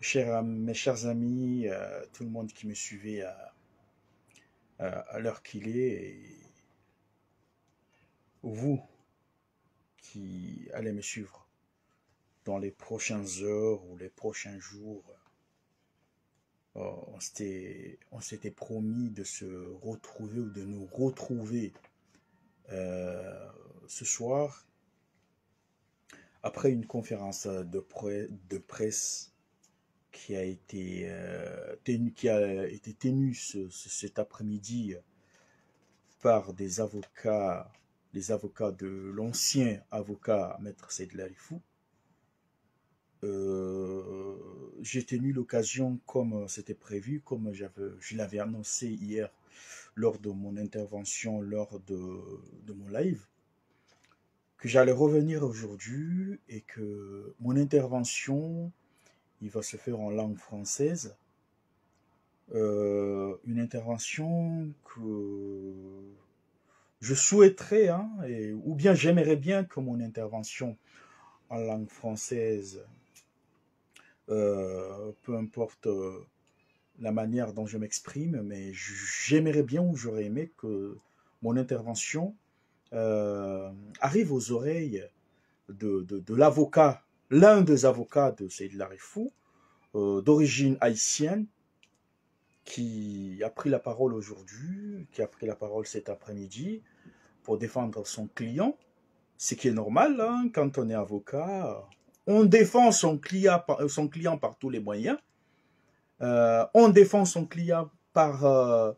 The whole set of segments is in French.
Mes chers amis, tout le monde qui me suivait à l'heure qu'il est, et vous qui allez me suivre dans les prochaines heures ou les prochains jours, on s'était promis de se retrouver ou de nous retrouver ce soir après une conférence de presse qui a été tenue cet après-midi par des avocats, les avocats de l'ancien avocat Maître Seyd Larifou. J'ai tenu l'occasion, comme c'était prévu, comme je l'avais annoncé hier lors de mon intervention, lors de mon live, que j'allais revenir aujourd'hui et que mon intervention, il va se faire en langue française. Une intervention que je souhaiterais, ou bien j'aimerais bien que mon intervention en langue française, peu importe la manière dont je m'exprime, mais j'aimerais bien ou j'aurais aimé que mon intervention arrive aux oreilles de l'avocat, l'un des avocats de Seyd Larifou, d'origine haïtienne, qui a pris la parole aujourd'hui, qui a pris la parole cet après-midi pour défendre son client, ce qui est normal, quand on est avocat, on défend son client par tous les moyens, on défend son client par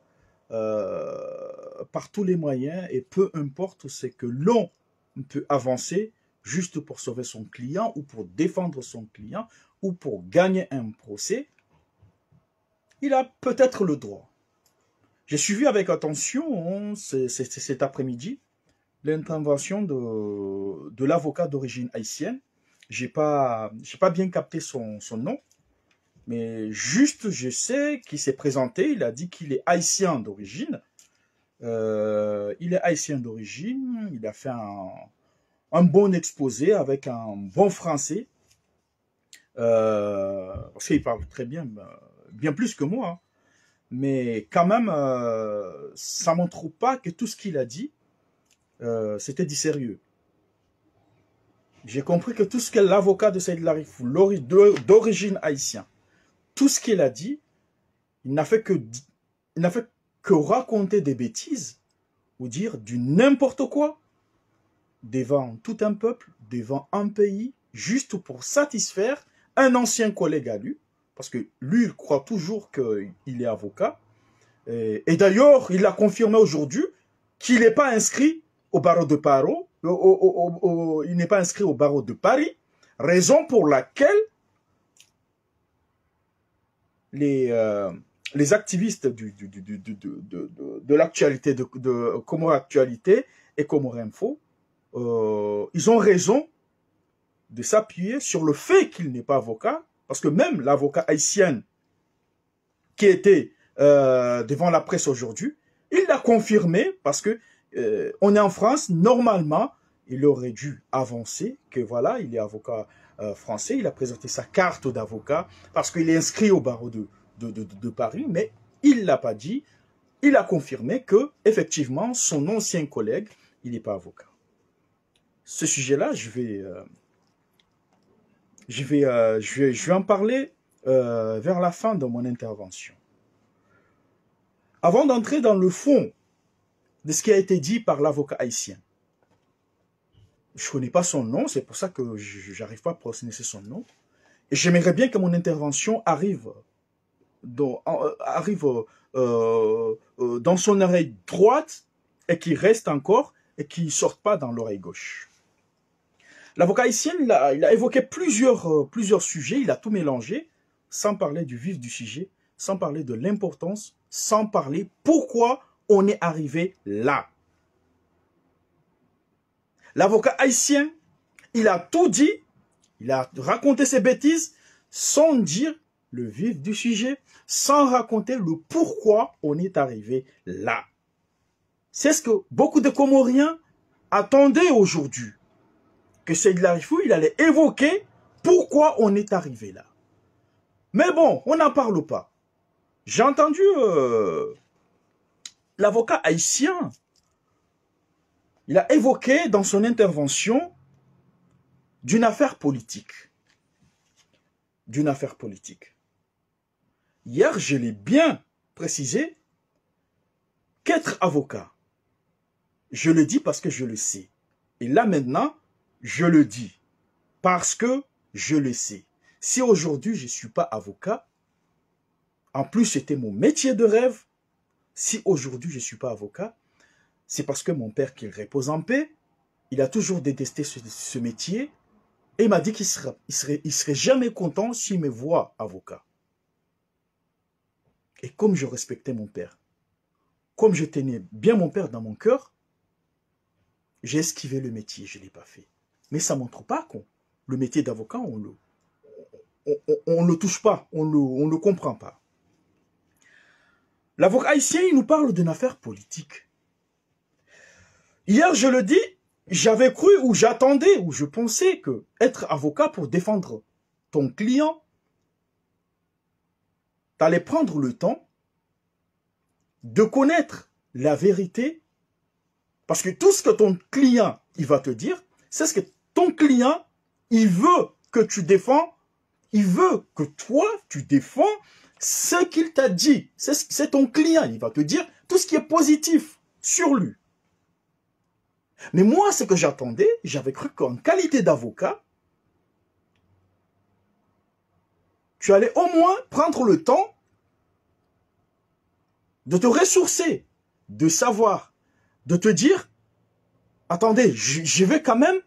tous les moyens, et peu importe ce que l'on peut avancer juste pour sauver son client ou pour défendre son client ou pour gagner un procès, il a peut-être le droit. J'ai suivi avec attention cet après-midi l'intervention de l'avocat d'origine haïtienne. J'ai pas bien capté son nom, mais juste je sais qu'il s'est présenté, il a dit qu'il est haïtien d'origine. Il est haïtien d'origine, il a fait un bon exposé avec un bon français, parce qu'il parle très bien, bien plus que moi, mais quand même, ça ne montre pas que tout ce qu'il a dit, c'était du sérieux. J'ai compris que tout ce que l'avocat de Seyd Larifou, d'origine haïtienne, tout ce qu'il a dit, il n'a fait que raconter des bêtises ou dire du n'importe quoi devant tout un peuple, devant un pays, juste pour satisfaire un ancien collègue à lui, parce que lui, il croit toujours qu'il est avocat. Et d'ailleurs, il a confirmé aujourd'hui qu'il n'est pas inscrit au barreau de Paris, il n'est pas inscrit au barreau de Paris, raison pour laquelle les activistes de l'actualité, de Comore Actualité et Comore Info, ils ont raison de s'appuyer sur le fait qu'il n'est pas avocat, parce que même l'avocat haïtien qui était devant la presse aujourd'hui, il l'a confirmé, parce que on est en France, normalement, il aurait dû avancer, que voilà, il est avocat français, il a présenté sa carte d'avocat, parce qu'il est inscrit au barreau de Paris, mais il ne l'a pas dit, il a confirmé que, effectivement, son ancien collègue, il n'est pas avocat. Ce sujet-là, je vais en parler vers la fin de mon intervention. Avant d'entrer dans le fond de ce qui a été dit par l'avocat haïtien, je ne connais pas son nom, c'est pour ça que je n'arrive pas à prononcer son nom, et j'aimerais bien que mon intervention arrive dans son oreille droite et qu'il reste encore et qu'il ne sorte pas dans l'oreille gauche. L'avocat haïtien, il a évoqué plusieurs sujets, il a tout mélangé, sans parler du vif du sujet, sans parler de l'importance, sans parler pourquoi on est arrivé là. L'avocat haïtien, il a tout dit, il a raconté ses bêtises, sans dire le vif du sujet, sans raconter le pourquoi on est arrivé là. C'est ce que beaucoup de Comoriens attendaient aujourd'hui. Que Seyd Larifou, il allait évoquer pourquoi on est arrivé là. Mais bon, on n'en parle pas. J'ai entendu l'avocat haïtien. Il a évoqué dans son intervention d'une affaire politique. D'une affaire politique. Hier, je l'ai bien précisé qu'être avocat, je le dis parce que je le sais. Et là maintenant, je le dis parce que je le sais. Si aujourd'hui je ne suis pas avocat, en plus c'était mon métier de rêve, si aujourd'hui je ne suis pas avocat, c'est parce que mon père, qu'il repose en paix, il a toujours détesté ce métier et il m'a dit qu'il serait jamais content s'il me voit avocat. Et comme je respectais mon père, comme je tenais bien mon père dans mon cœur, j'ai esquivé le métier, je ne l'ai pas fait. Mais ça ne montre pas que le métier d'avocat, on ne le touche pas, on ne le comprend pas. L'avocat haïtien, il nous parle d'une affaire politique. Hier, je le dis, j'avais cru ou j'attendais ou je pensais que être avocat pour défendre ton client, tu allais prendre le temps de connaître la vérité, parce que tout ce que ton client il va te dire, c'est ce que ton client il veut que tu défends, il veut que toi tu défends ce qu'il t'a dit. C'est ton client, il va te dire tout ce qui est positif sur lui. Mais moi, ce que j'attendais, j'avais cru qu'en qualité d'avocat, tu allais au moins prendre le temps de te ressourcer, de savoir, de te dire, attendez, je vais quand même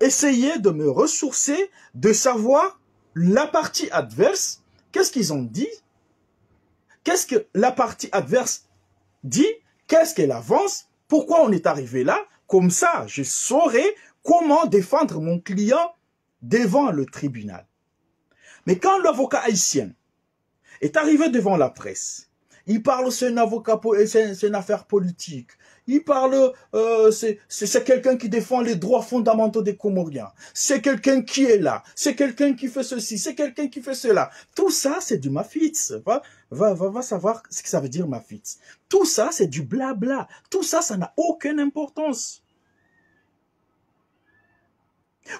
essayer de me ressourcer, de savoir la partie adverse, qu'est-ce qu'ils ont dit, qu'est-ce que la partie adverse dit, qu'est-ce qu'elle avance, pourquoi on est arrivé là, comme ça je saurai comment défendre mon client devant le tribunal. Mais quand l'avocat haïtien est arrivé devant la presse, il parle, c'est un avocat, c'est une affaire politique. Il parle, c'est quelqu'un qui défend les droits fondamentaux des Comoriens. C'est quelqu'un qui est là. C'est quelqu'un qui fait ceci. C'est quelqu'un qui fait cela. Tout ça, c'est du mafitz. Va savoir ce que ça veut dire mafitz. Tout ça, c'est du blabla. Tout ça, ça n'a aucune importance.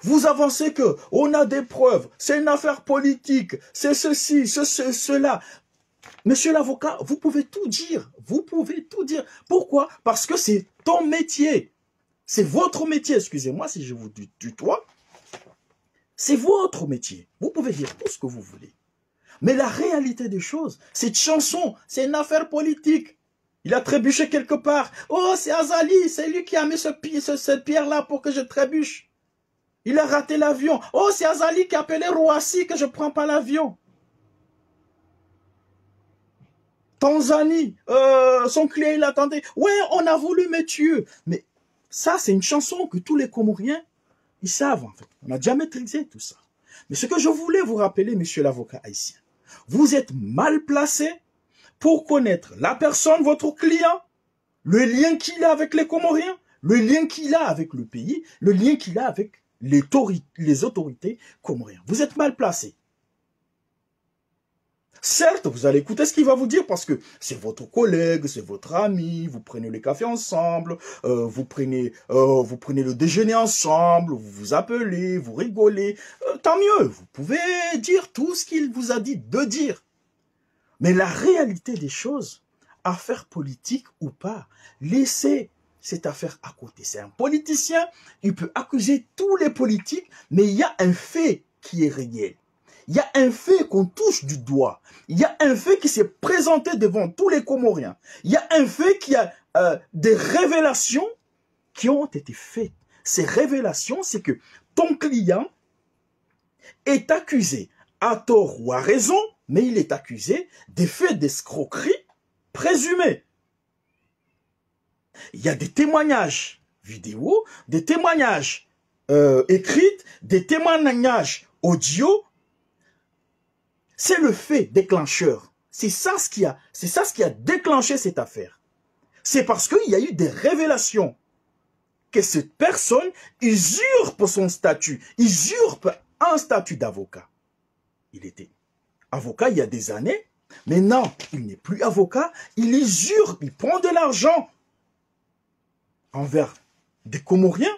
Vous avancez que on a des preuves. C'est une affaire politique. C'est ceci, cela. Monsieur l'avocat, vous pouvez tout dire. Vous pouvez tout dire. Pourquoi? Parce que c'est ton métier. C'est votre métier. Excusez-moi si je vous tutoie. C'est votre métier. Vous pouvez dire tout ce que vous voulez. Mais la réalité des choses, cette chanson, c'est une affaire politique. Il a trébuché quelque part. Oh, c'est Azali. C'est lui qui a mis cette pierre-là pour que je trébuche. Il a raté l'avion. Oh, c'est Azali qui a appelé Roissy que je ne prends pas l'avion. Tanzanie, son client, il attendait. Ouais, on a voulu me tuer. Mais ça, c'est une chanson que tous les Comoriens, ils savent en fait. On n'a jamais maîtrisé tout ça. Mais ce que je voulais vous rappeler, monsieur l'avocat haïtien, vous êtes mal placé pour connaître la personne, votre client, le lien qu'il a avec les Comoriens, le lien qu'il a avec le pays, le lien qu'il a avec les autorités comoriennes. Vous êtes mal placé. Certes, vous allez écouter ce qu'il va vous dire parce que c'est votre collègue, c'est votre ami, vous prenez le café ensemble, vous prenez le déjeuner ensemble, vous vous appelez, vous rigolez. Tant mieux, vous pouvez dire tout ce qu'il vous a dit de dire. Mais la réalité des choses, affaire politique ou pas, laissez cette affaire à côté. C'est un politicien, il peut accuser tous les politiques, mais il y a un fait qui est réel. Il y a un fait qu'on touche du doigt. Il y a un fait qui s'est présenté devant tous les Comoriens. Il y a un fait qui a des révélations qui ont été faites. Ces révélations, c'est que ton client est accusé, à tort ou à raison, mais il est accusé des faits d'escroquerie présumés. Il y a des témoignages vidéo, des témoignages écrits, des témoignages audio. C'est le fait déclencheur. C'est ça ce qui a déclenché cette affaire. C'est parce qu'il y a eu des révélations que cette personne usurpe son statut, usurpe un statut d'avocat. Il était avocat il y a des années. Maintenant, il n'est plus avocat. Il usure, il prend de l'argent envers des Comoriens,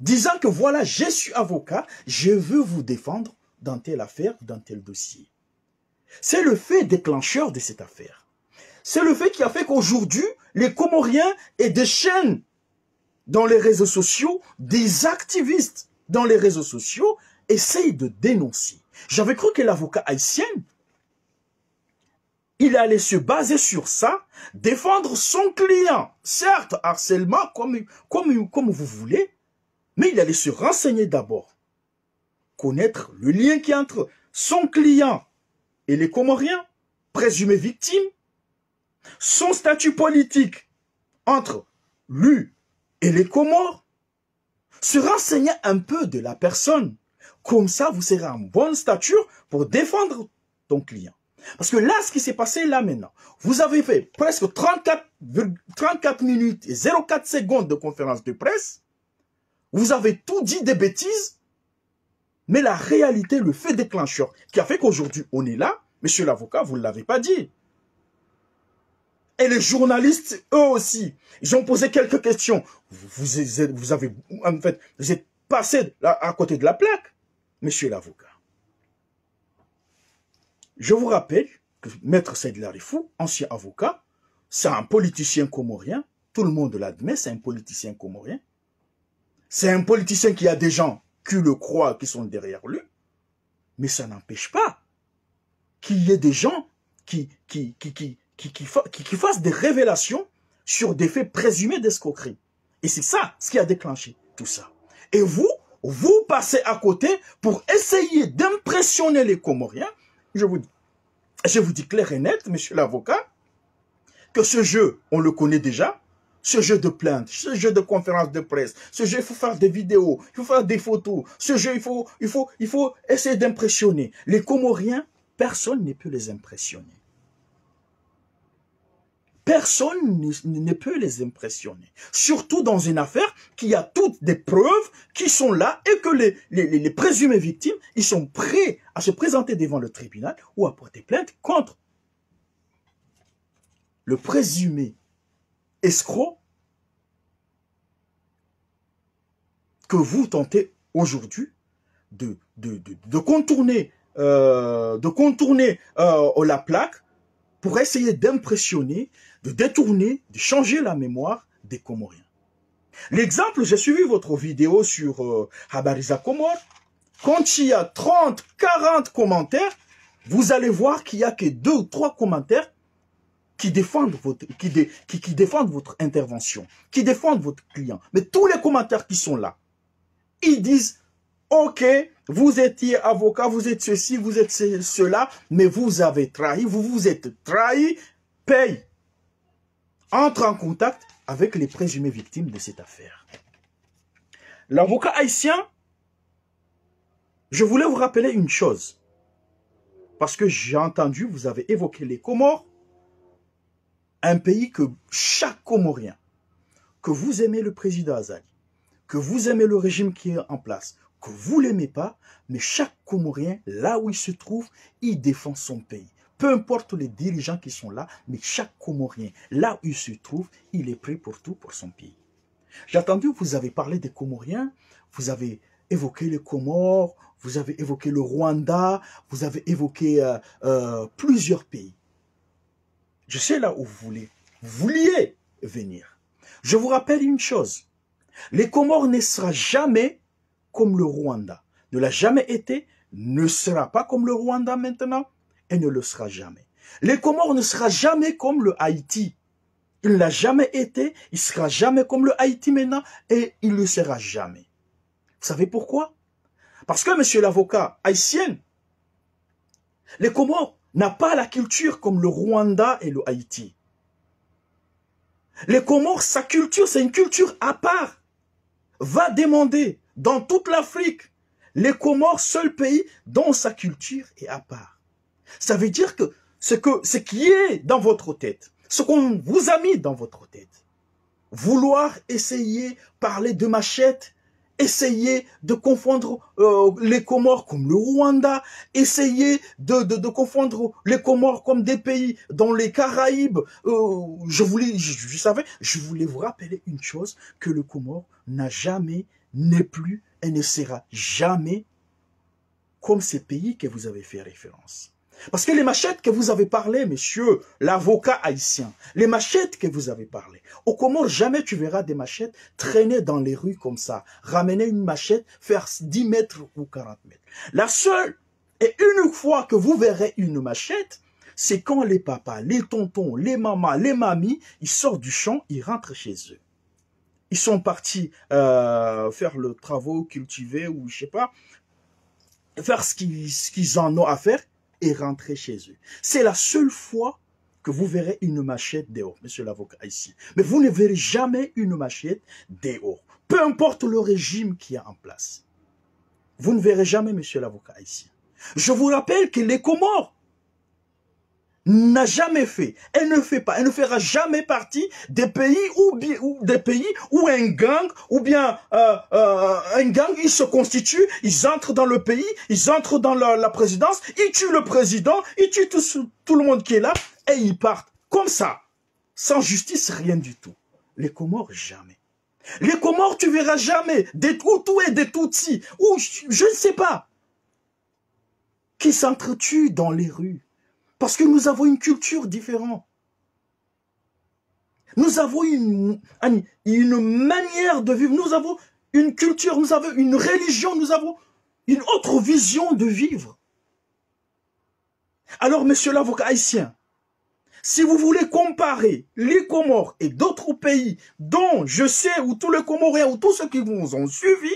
disant que voilà, je suis avocat, je veux vous défendre dans telle affaire, dans tel dossier. C'est le fait déclencheur de cette affaire. C'est le fait qui a fait qu'aujourd'hui, les Comoriens aient des chaînes dans les réseaux sociaux, des activistes dans les réseaux sociaux essayent de dénoncer. J'avais cru que l'avocat haïtien, il allait se baser sur ça, défendre son client. Certes, harcèlement, comme vous voulez, mais il allait se renseigner d'abord. Connaître le lien qui est entre son client et les Comoriens, présumés victimes, son statut politique entre lui et les Comores, se renseigner un peu de la personne. Comme ça, vous serez en bonne stature pour défendre ton client. Parce que là, ce qui s'est passé là maintenant, vous avez fait presque 34 minutes et 0,4 secondes de conférence de presse. Vous avez tout dit des bêtises. Mais la réalité, le fait déclencheur qui a fait qu'aujourd'hui on est là, monsieur l'avocat, vous ne l'avez pas dit. Et les journalistes, eux aussi, ils ont posé quelques questions. Vous êtes passé à côté de la plaque, monsieur l'avocat. Je vous rappelle que Maître Saïd Larifou, ancien avocat, c'est un politicien comorien. Tout le monde l'admet, c'est un politicien comorien. C'est un politicien qui a des gens qui le croient, qui sont derrière lui. Mais ça n'empêche pas qu'il y ait des gens qui fassent des révélations sur des faits présumés d'escroquerie. Et c'est ça ce qui a déclenché tout ça. Et vous passez à côté pour essayer d'impressionner les Comoriens. Je vous dis clair et net, monsieur l'avocat, que ce jeu, on le connaît déjà. Ce jeu de plainte, ce jeu de conférence de presse, ce jeu, il faut faire des vidéos, il faut faire des photos. Ce jeu, il faut essayer d'impressionner. Les Comoriens, personne ne peut les impressionner. Personne ne peut les impressionner. Surtout dans une affaire qui a toutes des preuves qui sont là et que les présumées victimes, ils sont prêts à se présenter devant le tribunal ou à porter plainte contre le présumé escroc que vous tentez aujourd'hui de contourner, la plaque pour essayer d'impressionner, de détourner, de changer la mémoire des Comoriens. L'exemple, j'ai suivi votre vidéo sur Habariza Comore. Quand il y a 30, 40 commentaires, vous allez voir qu'il n'y a que 2 ou 3 commentaires qui défendent votre intervention, qui défendent votre client. Mais tous les commentaires qui sont là, ils disent, ok, vous étiez avocat, vous êtes ceci, vous êtes cela, mais vous avez trahi, vous vous êtes trahi, paye. Entre en contact avec les présumées victimes de cette affaire. L'avocat haïtien, je voulais vous rappeler une chose, parce que j'ai entendu, vous avez évoqué les Comores, un pays que chaque Comorien, que vous aimez le président Azali, que vous aimez le régime qui est en place, que vous ne l'aimez pas, mais chaque Comorien, là où il se trouve, il défend son pays. Peu importe les dirigeants qui sont là, mais chaque Comorien, là où il se trouve, il est prêt pour tout pour son pays. J'ai entendu, vous avez parlé des Comoriens, vous avez évoqué les Comores, vous avez évoqué le Rwanda, vous avez évoqué plusieurs pays. Je sais là où vous vouliez venir. Je vous rappelle une chose. Les Comores ne sera jamais comme le Rwanda. Ne l'a jamais été, ne sera pas comme le Rwanda maintenant, et ne le sera jamais. Les Comores ne sera jamais comme le Haïti. Il ne l'a jamais été, il ne sera jamais comme le Haïti maintenant, et il ne le sera jamais. Vous savez pourquoi? Parce que, monsieur l'avocat haïtien, les Comores n'a pas la culture comme le Rwanda et le Haïti. Les Comores, sa culture, c'est une culture à part. Va demander dans toute l'Afrique, les Comores, seul pays dont sa culture est à part. Ça veut dire que ce qui est dans votre tête, ce qu'on vous a mis dans votre tête, vouloir essayer parler de machette Essayez de confondre les Comores comme le Rwanda, essayez de confondre les Comores comme des pays dans les Caraïbes. Je voulais vous rappeler une chose, que le Comore n'a jamais, n'est plus et ne sera jamais comme ces pays que vous avez fait référence. Parce que les machettes que vous avez parlé, monsieur l'avocat haïtien, les machettes que vous avez parlé, au Comores, jamais tu verras des machettes traîner dans les rues comme ça. Ramener une machette, faire 10 mètres ou 40 mètres. La seule et unique fois que vous verrez une machette, c'est quand les papas, les tontons, les mamas, les mamies, ils sortent du champ, ils rentrent chez eux. Ils sont partis faire le travaux, cultiver ou je sais pas, faire ce qu'ils en ont à faire et rentrer chez eux. C'est la seule fois que vous verrez une machette dehors, monsieur l'avocat haïtien. Mais vous ne verrez jamais une machette dehors. Peu importe le régime qui est en place. Vous ne verrez jamais, monsieur l'avocat haïtien. Je vous rappelle que les Comores n'a jamais fait, elle ne fait pas, elle ne fera jamais partie des pays où un gang il se constitue, ils entrent dans le pays, ils entrent dans la présidence, ils tuent le président, ils tuent tout le monde qui est là et ils partent comme ça, sans justice, rien du tout. Les Comores, jamais. Les Comores, tu verras jamais des Hutus et des Tutsis, ou je ne sais pas, qui s'entretuent dans les rues. Parce que nous avons une culture différente. Nous avons une manière de vivre. Nous avons une culture, nous avons une religion, nous avons une autre vision de vivre. Alors, monsieur l'avocat haïtien, si vous voulez comparer les Comores et d'autres pays dont je sais, où tous les Comoriens, ou tous ceux qui vous ont suivi,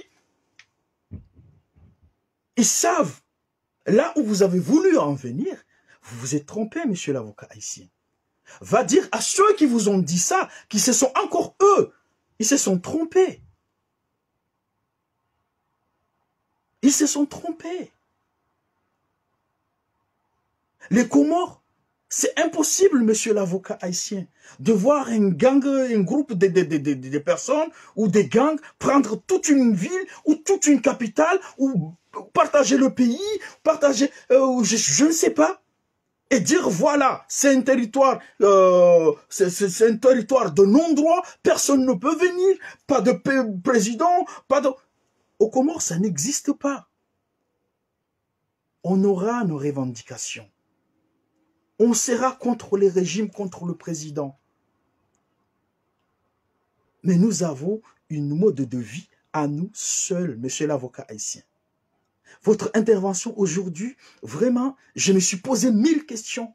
ils savent là où vous avez voulu en venir. Vous vous êtes trompé, monsieur l'avocat haïtien. Va dire à ceux qui vous ont dit ça, qui se sont encore eux, ils se sont trompés. Ils se sont trompés. Les Comores, c'est impossible, monsieur l'avocat haïtien, de voir un gang, un groupe de personnes ou des gangs prendre toute une ville ou toute une capitale ou partager le pays, partager, je ne sais pas. Et dire voilà, c'est un territoire, c'est un territoire de non-droit, personne ne peut venir, pas de président, pas de... Au Comores, ça n'existe pas. On aura nos revendications. On sera contre les régimes, contre le président. Mais nous avons une mode de vie à nous seuls, monsieur l'avocat haïtien. Votre intervention aujourd'hui, vraiment, je me suis posé 1000 questions.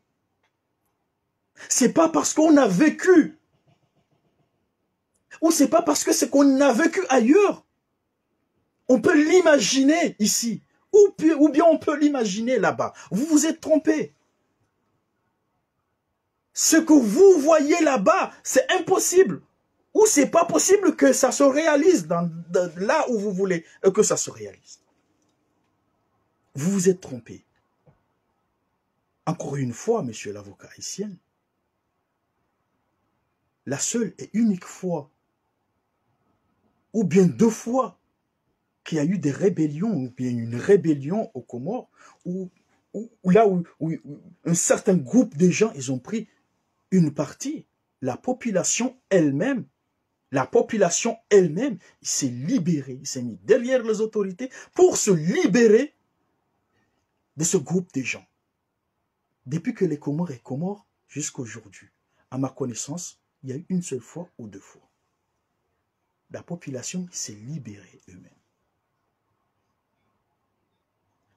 C'est pas parce qu'on a vécu, ou c'est pas parce que c'est qu'on a vécu ailleurs. On peut l'imaginer ici, ou bien on peut l'imaginer là-bas. Vous vous êtes trompé. Ce que vous voyez là-bas, c'est impossible. Ou c'est pas possible que ça se réalise là où vous voulez que ça se réalise. Vous vous êtes trompé. Encore une fois, monsieur l'avocat haïtien, la seule et unique fois, ou bien 2 fois, qu'il y a eu des rébellions, ou bien une rébellion aux Comores, où un certain groupe de gens, ils ont pris une partie, la population elle-même, s'est libérée, il s'est mis derrière les autorités pour se libérer de ce groupe de gens. Depuis que les Comores est Comores, jusqu'à aujourd'hui, à ma connaissance, il y a eu une seule fois ou 2 fois. La population s'est libérée eux-mêmes.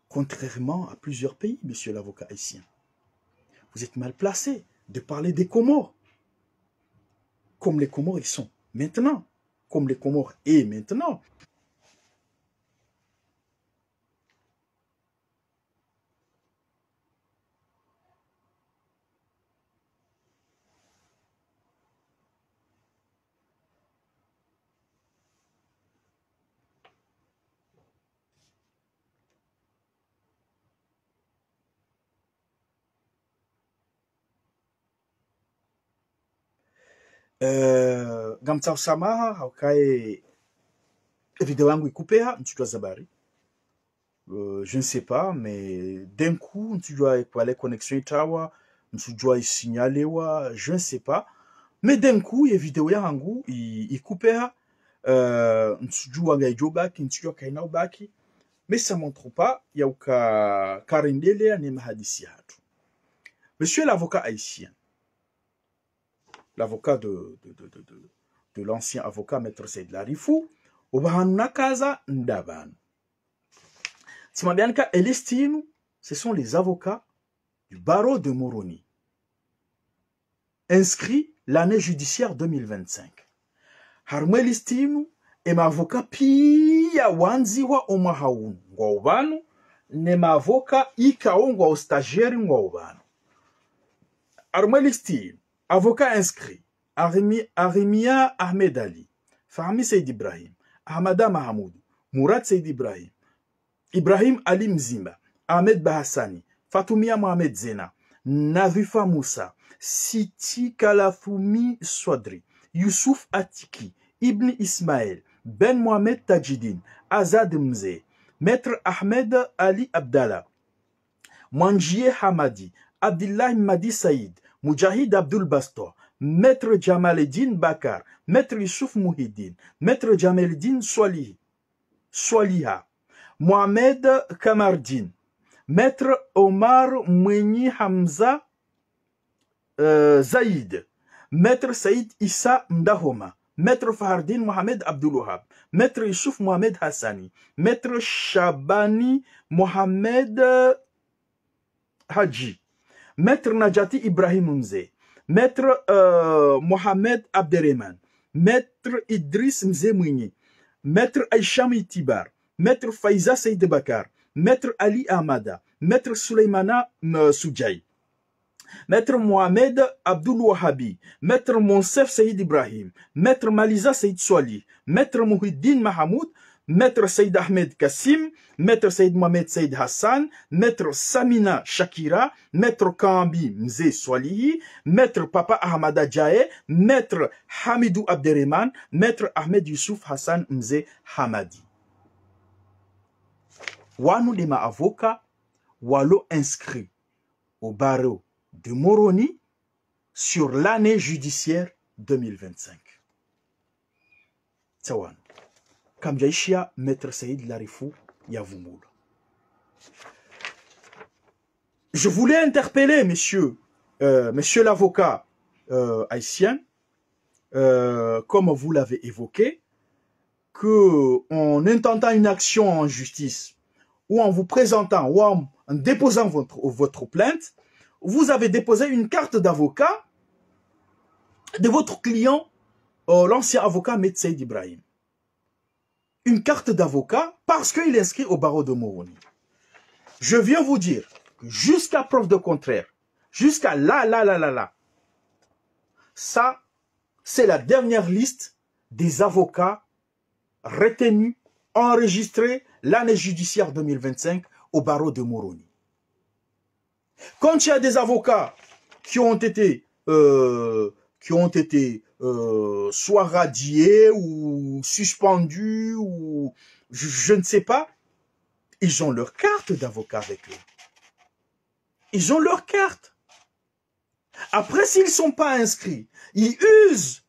Contrairement à plusieurs pays, monsieur l'avocat haïtien. Vous êtes mal placé de parler des Comores. Comme les Comores ils sont maintenant. Comme les Comores est maintenant. Gamtsa Sama, Évidemment, oui, coupé, tu dois zabari. Je ne sais pas, mais d'un coup, tu dois aller connexion itawa, tu dois signaler, je ne sais pas. Mais d'un coup, il vidéo ya hangu, il coupé, tu dois gagner baki, tu dois kaina baki. Mais ça montre pas, il y a aucun karindele à nemahadisi hatu. Monsieur l'avocat haïtien, l'avocat de l'ancien avocat Maître Seyd Larifou, Obahanuna Kaza Ndaban. Timabianka et l'estime, ce sont les avocats du barreau de Moroni, inscrits l'année judiciaire 2025. Harmwe l'estime et ma avocat pia wanziwa omahaun ngwaubanu, ne ma avocat ikao ngwa stagiaire ngwaubanu. Harmwe l'estime, avocat inscrit, Arimia Ahmed Ali, Fahmi Seyd Ibrahim, Ahmada Mahamoud, Mourad Seyd Ibrahim, Ibrahim Ali Mzimba, Ahmed Bahassani, Fatoumia Mohamed Zena, Navifa Moussa, Siti Kalafoumi Swadri, Youssouf Atiki, Ibn Ismaël, Ben Mohamed Tajidine, Azad Mze, Maître Ahmed Ali Abdallah, Manjie Hamadi, Abdullah Madi Saïd, Mujahid Abdul Bastor, Maître Jamaluddin Bakar, Maître Youssouf Mouhidine, Maître Jamaluddin Swaliha, Mohamed Kamardine, Maître Omar Mweni Hamza Zaïd, Maître Saïd Issa Mdahoma, Maître Fahardine Mohamed Abdoulouhab, Maître Youssouf Mohamed Hassani, Maître Shabani Mohamed Haji, Maître Najati Ibrahim Mze, Maître Mohamed Abderrahman, Maître Idriss Mze Mweni, Maître Aïcham Itibar, Maître Faiza Seyd Bakar, Maître Ali Ahmada, Maître Souleymana Soudjaï, Maître Mohamed Abdul Wahabi, Maître Monsef Seyd Ibrahim, Maître Maliza Seyd Swali, Maître Mouhiddin Mahamoud, Maître Seyd Ahmed Kassim, Maître Seyd Mohamed Seyd Hassan, Maître Samina Shakira, Maître Kambi Mze Swalihi, Maître Papa Ahmada Jae, Maître Hamidou Abderrahman, Maître Ahmed Youssouf Hassan Mze Hamadi. Wanou de ma avocat, walo inscrit au barreau de Moroni sur l'année judiciaire 2025. Tsawan. Kamjaishia Maître Seyd Larifou Yavoumoul. Je voulais interpeller monsieur l'avocat haïtien, comme vous l'avez évoqué, que en intentant une action en justice, ou en vous présentant, ou en déposant votre plainte, vous avez déposé une carte d'avocat de votre client, l'ancien avocat Maître Seyd Ibrahim. Une carte d'avocat parce qu'il est inscrit au barreau de Moroni. Je viens vous dire que jusqu'à preuve de contraire, jusqu'à là, ça, c'est la dernière liste des avocats retenus, enregistrés l'année judiciaire 2025 au barreau de Moroni. Quand il y a des avocats qui ont été soit radiés ou suspendus ou je ne sais pas, ils ont leur carte d'avocat avec eux. Ils ont leur carte. Après, s'ils ne sont pas inscrits, ils usent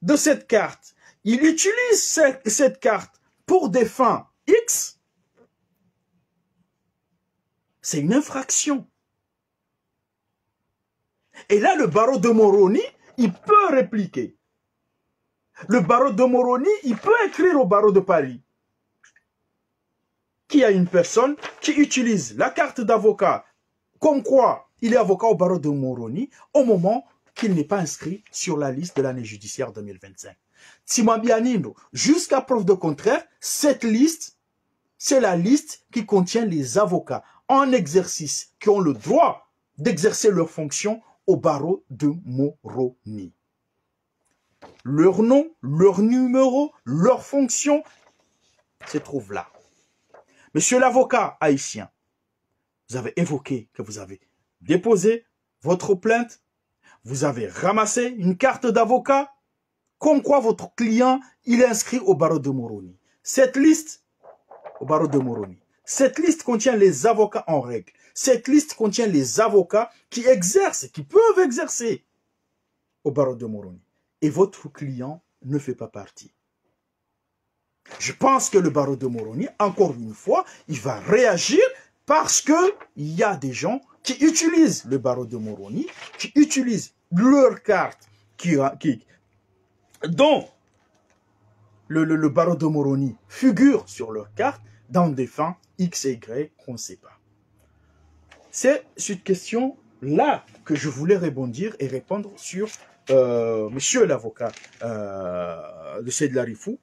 de cette carte. Ils utilisent cette carte pour des fins X. C'est une infraction. Et là, le barreau de Moroni, il peut répliquer. Le barreau de Moroni, il peut écrire au barreau de Paris qu'il y a une personne qui utilise la carte d'avocat comme quoi il est avocat au barreau de Moroni au moment qu'il n'est pas inscrit sur la liste de l'année judiciaire 2025. Timambianino, jusqu'à preuve de contraire, cette liste, c'est la liste qui contient les avocats en exercice qui ont le droit d'exercer leurs fonctions au barreau de Moroni. Leur nom, leur numéro, leur fonction se trouvent là. Monsieur l'avocat haïtien, vous avez évoqué que vous avez déposé votre plainte, vous avez ramassé une carte d'avocat, comme quoi votre client, il est inscrit au barreau de Moroni. Cette liste, au barreau de Moroni, cette liste contient les avocats en règle. Cette liste contient les avocats qui exercent, qui peuvent exercer au barreau de Moroni. Et votre client ne fait pas partie. Je pense que le barreau de Moroni, encore une fois, il va réagir parce qu'il y a des gens qui utilisent le barreau de Moroni, qui utilisent leur carte, dont le barreau de Moroni figure sur leur carte dans des fins X et Y qu'on ne sait pas. C'est cette question-là que je voulais rebondir et répondre sur monsieur l'avocat de Seyd Larifou.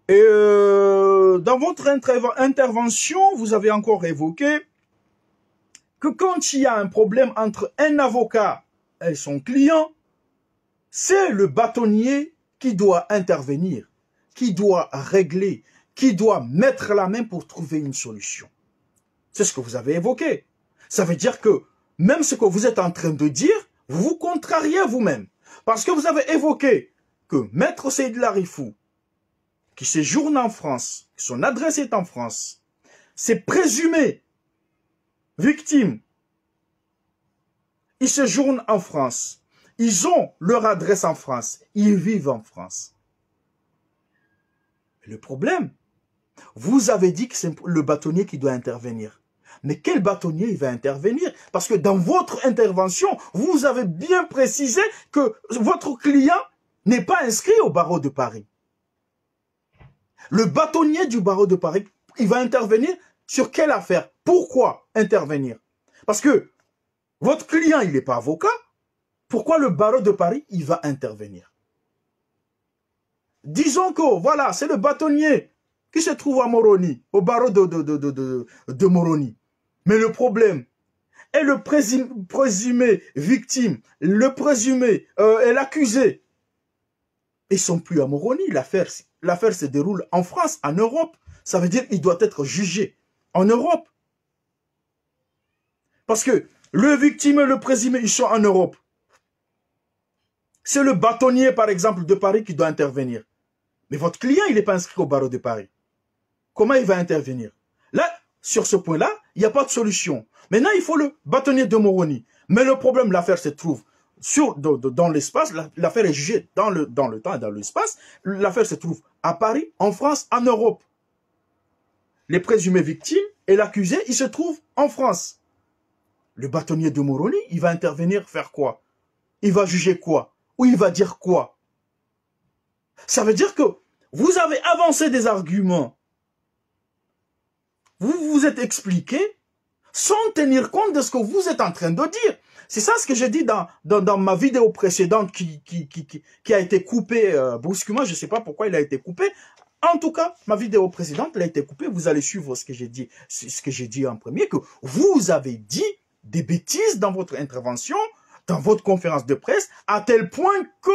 Et dans votre intervention, vous avez encore évoqué que quand il y a un problème entre un avocat et son client, c'est le bâtonnier qui doit intervenir, qui doit régler, qui doit mettre la main pour trouver une solution. C'est ce que vous avez évoqué. Ça veut dire que même ce que vous êtes en train de dire, vous vous contrariez vous-même. Parce que vous avez évoqué que Maître Seyd Larifou, qui séjourne en France, son adresse est en France, c'est présumé victime. Ils séjournent en France. Ils ont leur adresse en France. Ils vivent en France. Le problème, vous avez dit que c'est le bâtonnier qui doit intervenir. Mais quel bâtonnier il va intervenir? Parce que dans votre intervention, vous avez bien précisé que votre client n'est pas inscrit au barreau de Paris. Le bâtonnier du barreau de Paris, il va intervenir sur quelle affaire? Pourquoi intervenir? Parce que votre client, il n'est pas avocat. Pourquoi le barreau de Paris, il va intervenir? Disons que, voilà, c'est le bâtonnier qui se trouve à Moroni, au barreau de Moroni. Mais le problème est le présumé victime, le présumé et l'accusé. Ils ne sont plus à Moroni. L'affaire se déroule en France, en Europe. Ça veut dire qu'il doit être jugé en Europe. Parce que le victime et le présumé, ils sont en Europe. C'est le bâtonnier, par exemple, de Paris qui doit intervenir. Mais votre client, il n'est pas inscrit au barreau de Paris. Comment il va intervenir? Là, sur ce point-là, il n'y a pas de solution. Maintenant, il faut le bâtonnier de Moroni. Mais le problème, l'affaire se trouve dans l'espace. L'affaire est jugée dans le temps et dans l'espace. L'affaire se trouve à Paris, en France, en Europe. Les présumés victimes et l'accusé, ils se trouvent en France. Le bâtonnier de Moroni, il va intervenir faire quoi? Il va juger quoi? Ou il va dire quoi? Ça veut dire que vous avez avancé des arguments. Vous vous êtes expliqué sans tenir compte de ce que vous êtes en train de dire. C'est ça ce que j'ai dit dans ma vidéo précédente qui a été coupée brusquement. Je ne sais pas pourquoi il a été coupé. En tout cas, ma vidéo précédente, elle a été coupée. Vous allez suivre ce que j'ai dit en premier, que vous avez dit des bêtises dans votre intervention, dans votre conférence de presse, à tel point que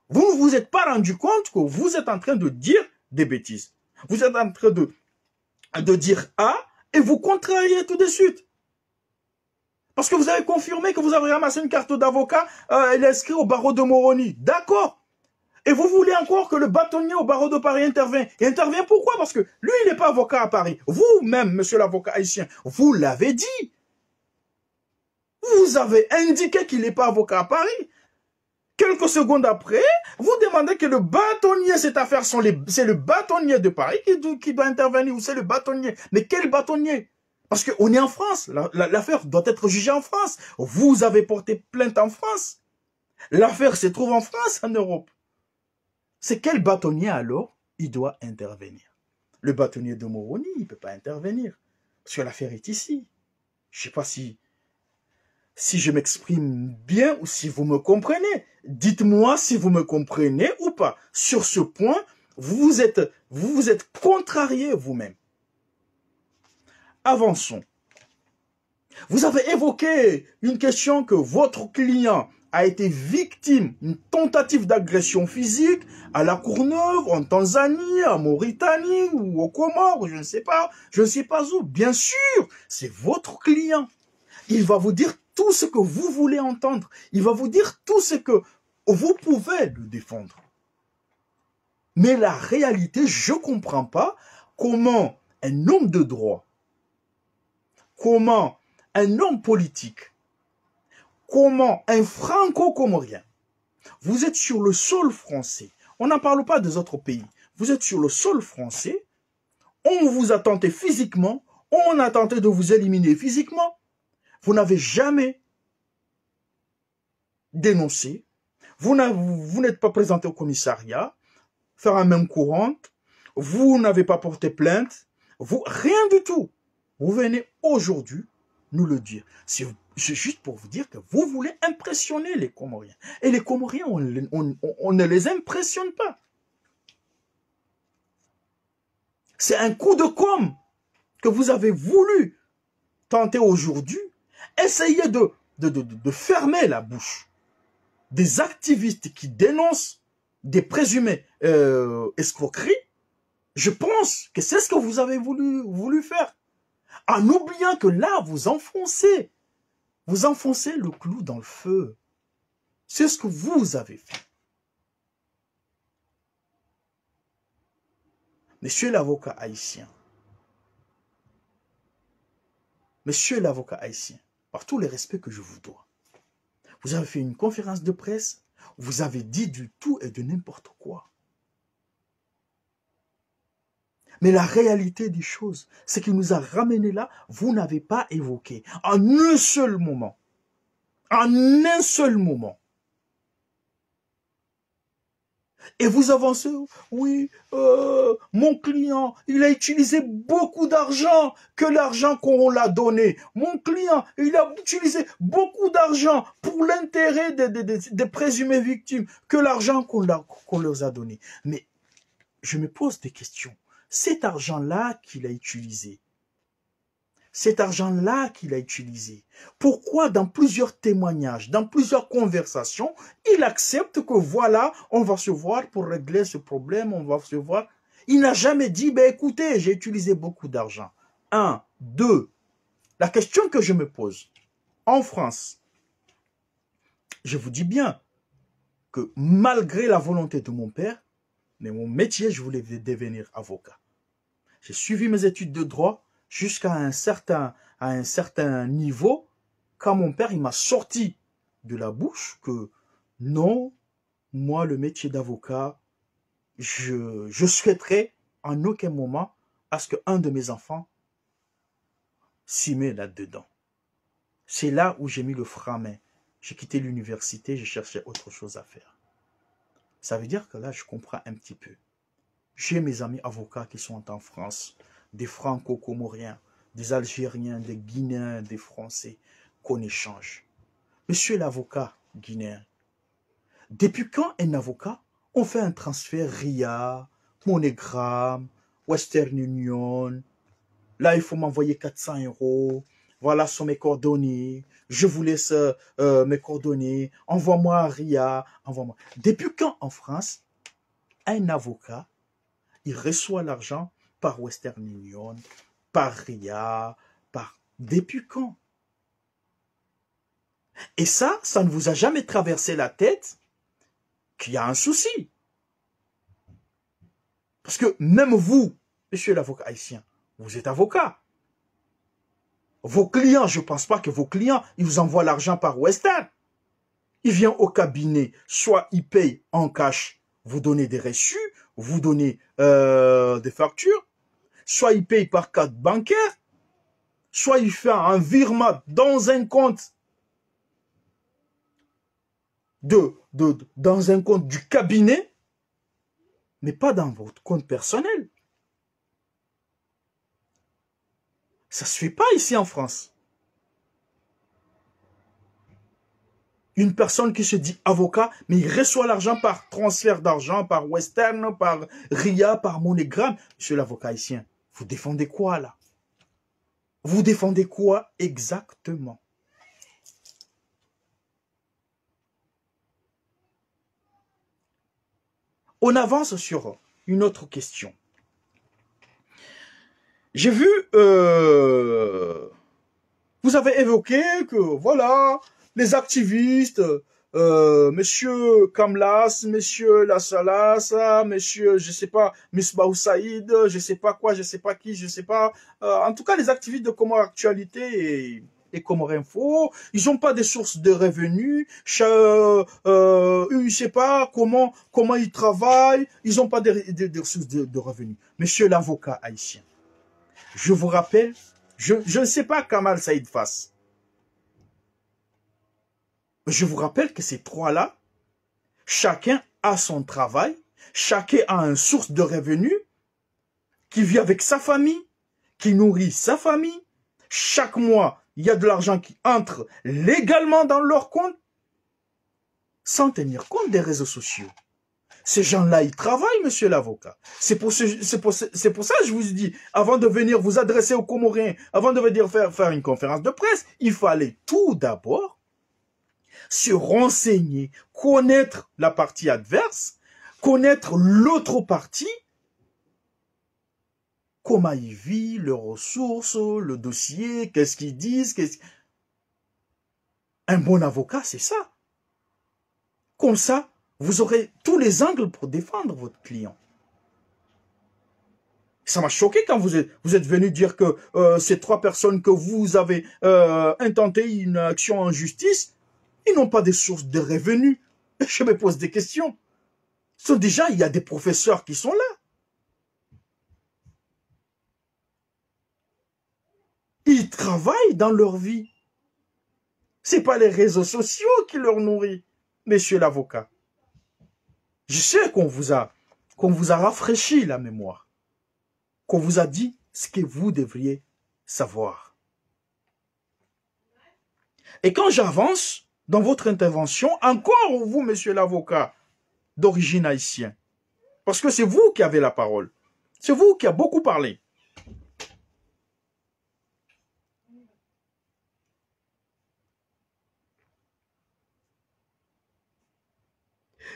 vous ne vous êtes pas rendu compte que vous êtes en train de dire des bêtises. Vous êtes en train de dire A et vous contrariez tout de suite. Parce que vous avez confirmé que vous avez ramassé une carte d'avocat, elle est inscrite au barreau de Moroni. D'accord. Et vous voulez encore que le bâtonnier au barreau de Paris intervienne. Il intervient pourquoi? Parce que lui, il n'est pas avocat à Paris. Vous-même, monsieur l'avocat haïtien, vous l'avez dit. Vous avez indiqué qu'il n'est pas avocat à Paris. Quelques secondes après, vous demandez que le bâtonnier, cette affaire, c'est le bâtonnier de Paris qui doit intervenir, ou c'est le bâtonnier. Mais quel bâtonnier? Parce qu'on est en France. L'affaire doit être jugée en France. Vous avez porté plainte en France. L'affaire se trouve en France, en Europe. C'est quel bâtonnier alors il doit intervenir? Le bâtonnier de Moroni, il ne peut pas intervenir. Parce que l'affaire est ici. Je ne sais pas si je m'exprime bien ou si vous me comprenez. Dites-moi si vous me comprenez ou pas. Sur ce point, vous vous êtes contrarié vous-même. Avançons. Vous avez évoqué une question que votre client a été victime d'une tentative d'agression physique à La Courneuve, en Tanzanie, en Mauritanie ou aux Comores, je ne sais pas où. Bien sûr, c'est votre client. Il va vous dire tout ce que vous voulez entendre. Il va vous dire tout ce que vous pouvez le défendre. Mais la réalité, je ne comprends pas comment un homme de droit, comment un homme politique, comment un franco-comorien, vous êtes sur le sol français, on n'en parle pas des autres pays, vous êtes sur le sol français, on vous a tenté physiquement, on a tenté de vous éliminer physiquement, vous n'avez jamais dénoncé, vous n'êtes pas présenté au commissariat, faire un même courante, vous n'avez pas porté plainte, vous, rien du tout. Vous venez aujourd'hui nous le dire. C'est juste pour vous dire que vous voulez impressionner les Comoriens. Et les Comoriens, on ne les impressionne pas. C'est un coup de com' que vous avez voulu tenter aujourd'hui. Essayez de fermer la bouche des activistes qui dénoncent des présumés escroqueries. Je pense que c'est ce que vous avez voulu faire. En oubliant que là, vous enfoncez le clou dans le feu. C'est ce que vous avez fait. Monsieur l'avocat haïtien, par tous les respects que je vous dois, vous avez fait une conférence de presse, vous avez dit du tout et de n'importe quoi. Mais la réalité des choses, c'est qu'il nous a ramenés là, vous n'avez pas évoqué, en un seul moment, et vous avancez, oui, mon client, il a utilisé beaucoup d'argent, que l'argent qu'on l'a donné. Mon client, il a utilisé beaucoup d'argent pour l'intérêt des présumées victimes, que l'argent qu'on leur a donné. Mais je me pose des questions. Cet argent-là qu'il a utilisé, pourquoi dans plusieurs témoignages, dans plusieurs conversations, il accepte que voilà, on va se voir pour régler ce problème, on va se voir. Il n'a jamais dit, ben écoutez, j'ai utilisé beaucoup d'argent. 1, 2, la question que je me pose, en France, je vous dis bien que malgré la volonté de mon père, mais mon métier, je voulais devenir avocat. J'ai suivi mes études de droit jusqu'à un certain niveau, quand mon père il m'a sorti de la bouche que non, moi le métier d'avocat, je souhaiterais en aucun moment à ce qu'un de mes enfants s'y met là-dedans. C'est là où j'ai mis le frein à main. J'ai quitté l'université, j'ai cherché autre chose à faire. Ça veut dire que là, je comprends un petit peu. J'ai mes amis avocats qui sont en France, des franco-comoriens, des Algériens, des Guinéens, des Français, qu'on échange. Monsieur l'avocat guinéen, depuis quand un avocat, on fait un transfert RIA, MoneyGram, Western Union, là il faut m'envoyer 400 €, voilà sont mes coordonnées, je vous laisse mes coordonnées, envoie-moi un RIA, envoie-moi. Depuis quand en France, un avocat, il reçoit l'argent par Western Union, par RIA, par... Depuis quand? Et ça ne vous a jamais traversé la tête qu'il y a un souci. Parce que même vous, monsieur l'avocat haïtien, vous êtes avocat. Vos clients, je ne pense pas que vos clients, ils vous envoient l'argent par Western. Ils viennent au cabinet, soit ils payent en cash, vous donnez des reçus, vous donnez des factures, soit ils payent par carte bancaire, soit ils font un virement dans un compte dans un compte du cabinet, mais pas dans votre compte personnel. Ça ne se fait pas ici en France. Une personne qui se dit avocat, mais il reçoit l'argent par transfert d'argent, par Western, par RIA, par MoneyGram. Monsieur l'avocat haïtien, vous défendez quoi là? Vous défendez quoi exactement? On avance sur une autre question. J'ai vu, vous avez évoqué que, voilà, les activistes, monsieur Kamlas, monsieur Lassalas, monsieur, je sais pas, Misbah Saïd, je sais pas quoi, je sais pas qui, je sais pas. En tout cas, les activistes de Comore Actualité et Comore Info, ils n'ont pas des sources de revenus, je sais pas comment ils travaillent, ils n'ont pas des sources de revenus. Monsieur l'avocat haïtien, je vous rappelle, je ne sais pas Kamal Saïd Fass. Je vous rappelle que ces trois-là, chacun a son travail, chacun a une source de revenus qui vit avec sa famille, qui nourrit sa famille. Chaque mois, il y a de l'argent qui entre légalement dans leur compte sans tenir compte des réseaux sociaux. Ces gens-là, ils travaillent, monsieur l'avocat. C'est pour ça que je vous dis, avant de venir vous adresser aux Comoriens, avant de venir faire une conférence de presse, il fallait tout d'abord se renseigner, connaître la partie adverse, connaître l'autre partie, comment il vit, les ressources, le dossier, qu'est-ce qu'ils disent. Un bon avocat, c'est ça. Comme ça, vous aurez tous les angles pour défendre votre client. Ça m'a choqué quand vous êtes venu dire que ces trois personnes que vous avez intenté une action en justice, ils n'ont pas de sources de revenus. Je me pose des questions. Déjà, il y a des professeurs qui sont là. Ils travaillent dans leur vie. Ce n'est pas les réseaux sociaux qui leur nourrissent, monsieur l'avocat. Je sais qu'on vous a rafraîchi la mémoire, qu'on vous a dit ce que vous devriez savoir. Et quand j'avance dans votre intervention, encore vous, monsieur l'avocat, d'origine haïtienne, parce que c'est vous qui avez la parole, c'est vous qui avez beaucoup parlé.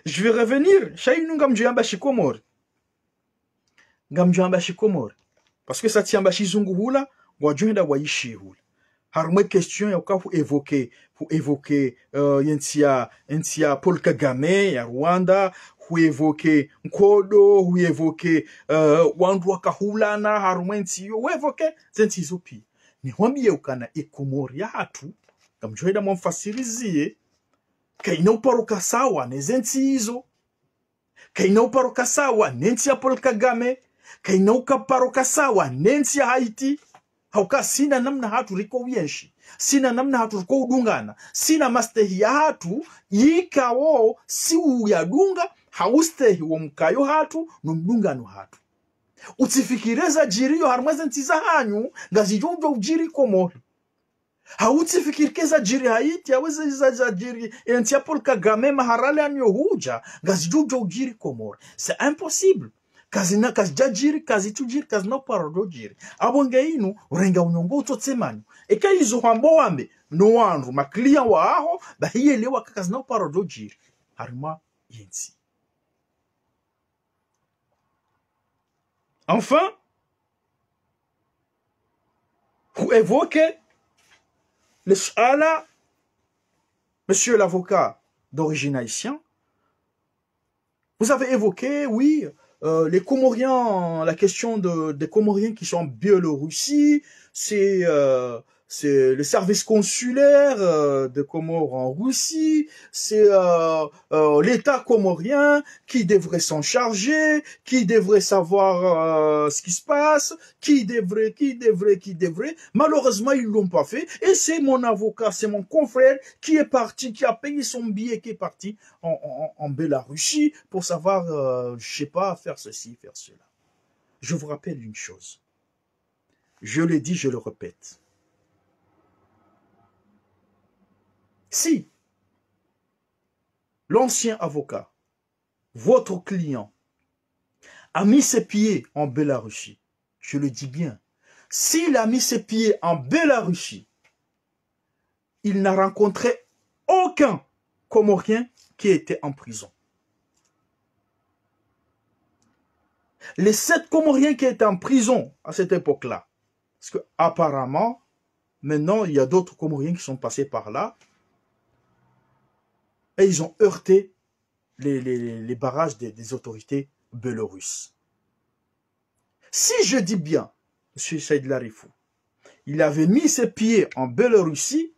Je vais revenir. Parce que ça tient bashi zunguhula, wajunda waishi hula. Harmwe question ya pour évoquer yentia Paul Kagame ya Rwanda, pour évoquer Nkodo, pour évoquer Wandwa Kahulana, harmwe ntiyo, pour évoquer zentizopi. Ni wambie ukana ikomori ya hatu, kamjoida mwamfasirizie, kaina uparuka sawa nezenti hizo, kaina uparuka sawa nenti ya Paul Kagame, kaina uparuka sawa nenti ya Haiti. Hauka sina namna hatu riko wienshi, sina namna hatu riko udungana, sina mastehi ya hatu yikawo si uyadunga, haustehi wa mkayo hatu numdungano hatu. Utifikireza jiriyo harmweze ntiza hanyu, ngazijonjo ujiri Komori. Hautifikirkeza jiri Haiti, haweze za jiri entia Paul Kagame maharale anyo huja, ngazijonjo ujiri Komori. C'est impossible. Kazina kazijajiri, kazitujiri, kazina parodo jiri. Abonge inu, urenga unyongo utotsemanyu. Eka izo hambo wambe, no wanru, maklia wa aho, bahiye lewa kazina parodo jiri. Harima yensi. Enfin, pour évoquer le Shala, monsieur l'avocat d'origine haïtienne, vous avez évoqué, oui, les Comoriens, la question des Comoriens qui sont en Biélorussie, c'est le service consulaire de Comores en Russie, c'est l'État comorien qui devrait s'en charger, qui devrait savoir ce qui se passe, qui devrait. Malheureusement, ils l'ont pas fait. Et c'est mon avocat, c'est mon confrère qui est parti, qui a payé son billet, qui est parti en Bélarussie pour savoir, je sais pas, faire ceci, faire cela. Je vous rappelle une chose. Je l'ai dit, je le répète. Si l'ancien avocat, votre client, a mis ses pieds en Bélarussie, je le dis bien, s'il a mis ses pieds en Bélarussie, il n'a rencontré aucun Comorien qui était en prison. Les 7 Comoriens qui étaient en prison à cette époque-là, parce que apparemment, maintenant, il y a d'autres Comoriens qui sont passés par là, et ils ont heurté les barrages des autorités belorusses. Si je dis bien, M. Saïd Larifou, il avait mis ses pieds en Biélorussie,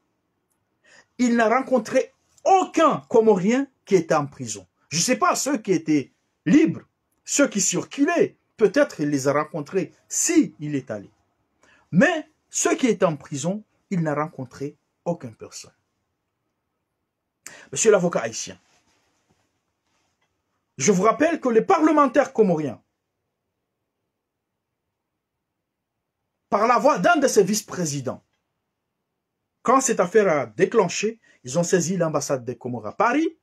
il n'a rencontré aucun Comorien qui était en prison. Je ne sais pas, ceux qui étaient libres, ceux qui circulaient, peut-être il les a rencontrés si il est allé. Mais ceux qui étaient en prison, il n'a rencontré aucune personne. Monsieur l'avocat haïtien, je vous rappelle que les parlementaires comoriens, par la voix d'un de ses vice-présidents, quand cette affaire a déclenché, ils ont saisi l'ambassade des Comores à Paris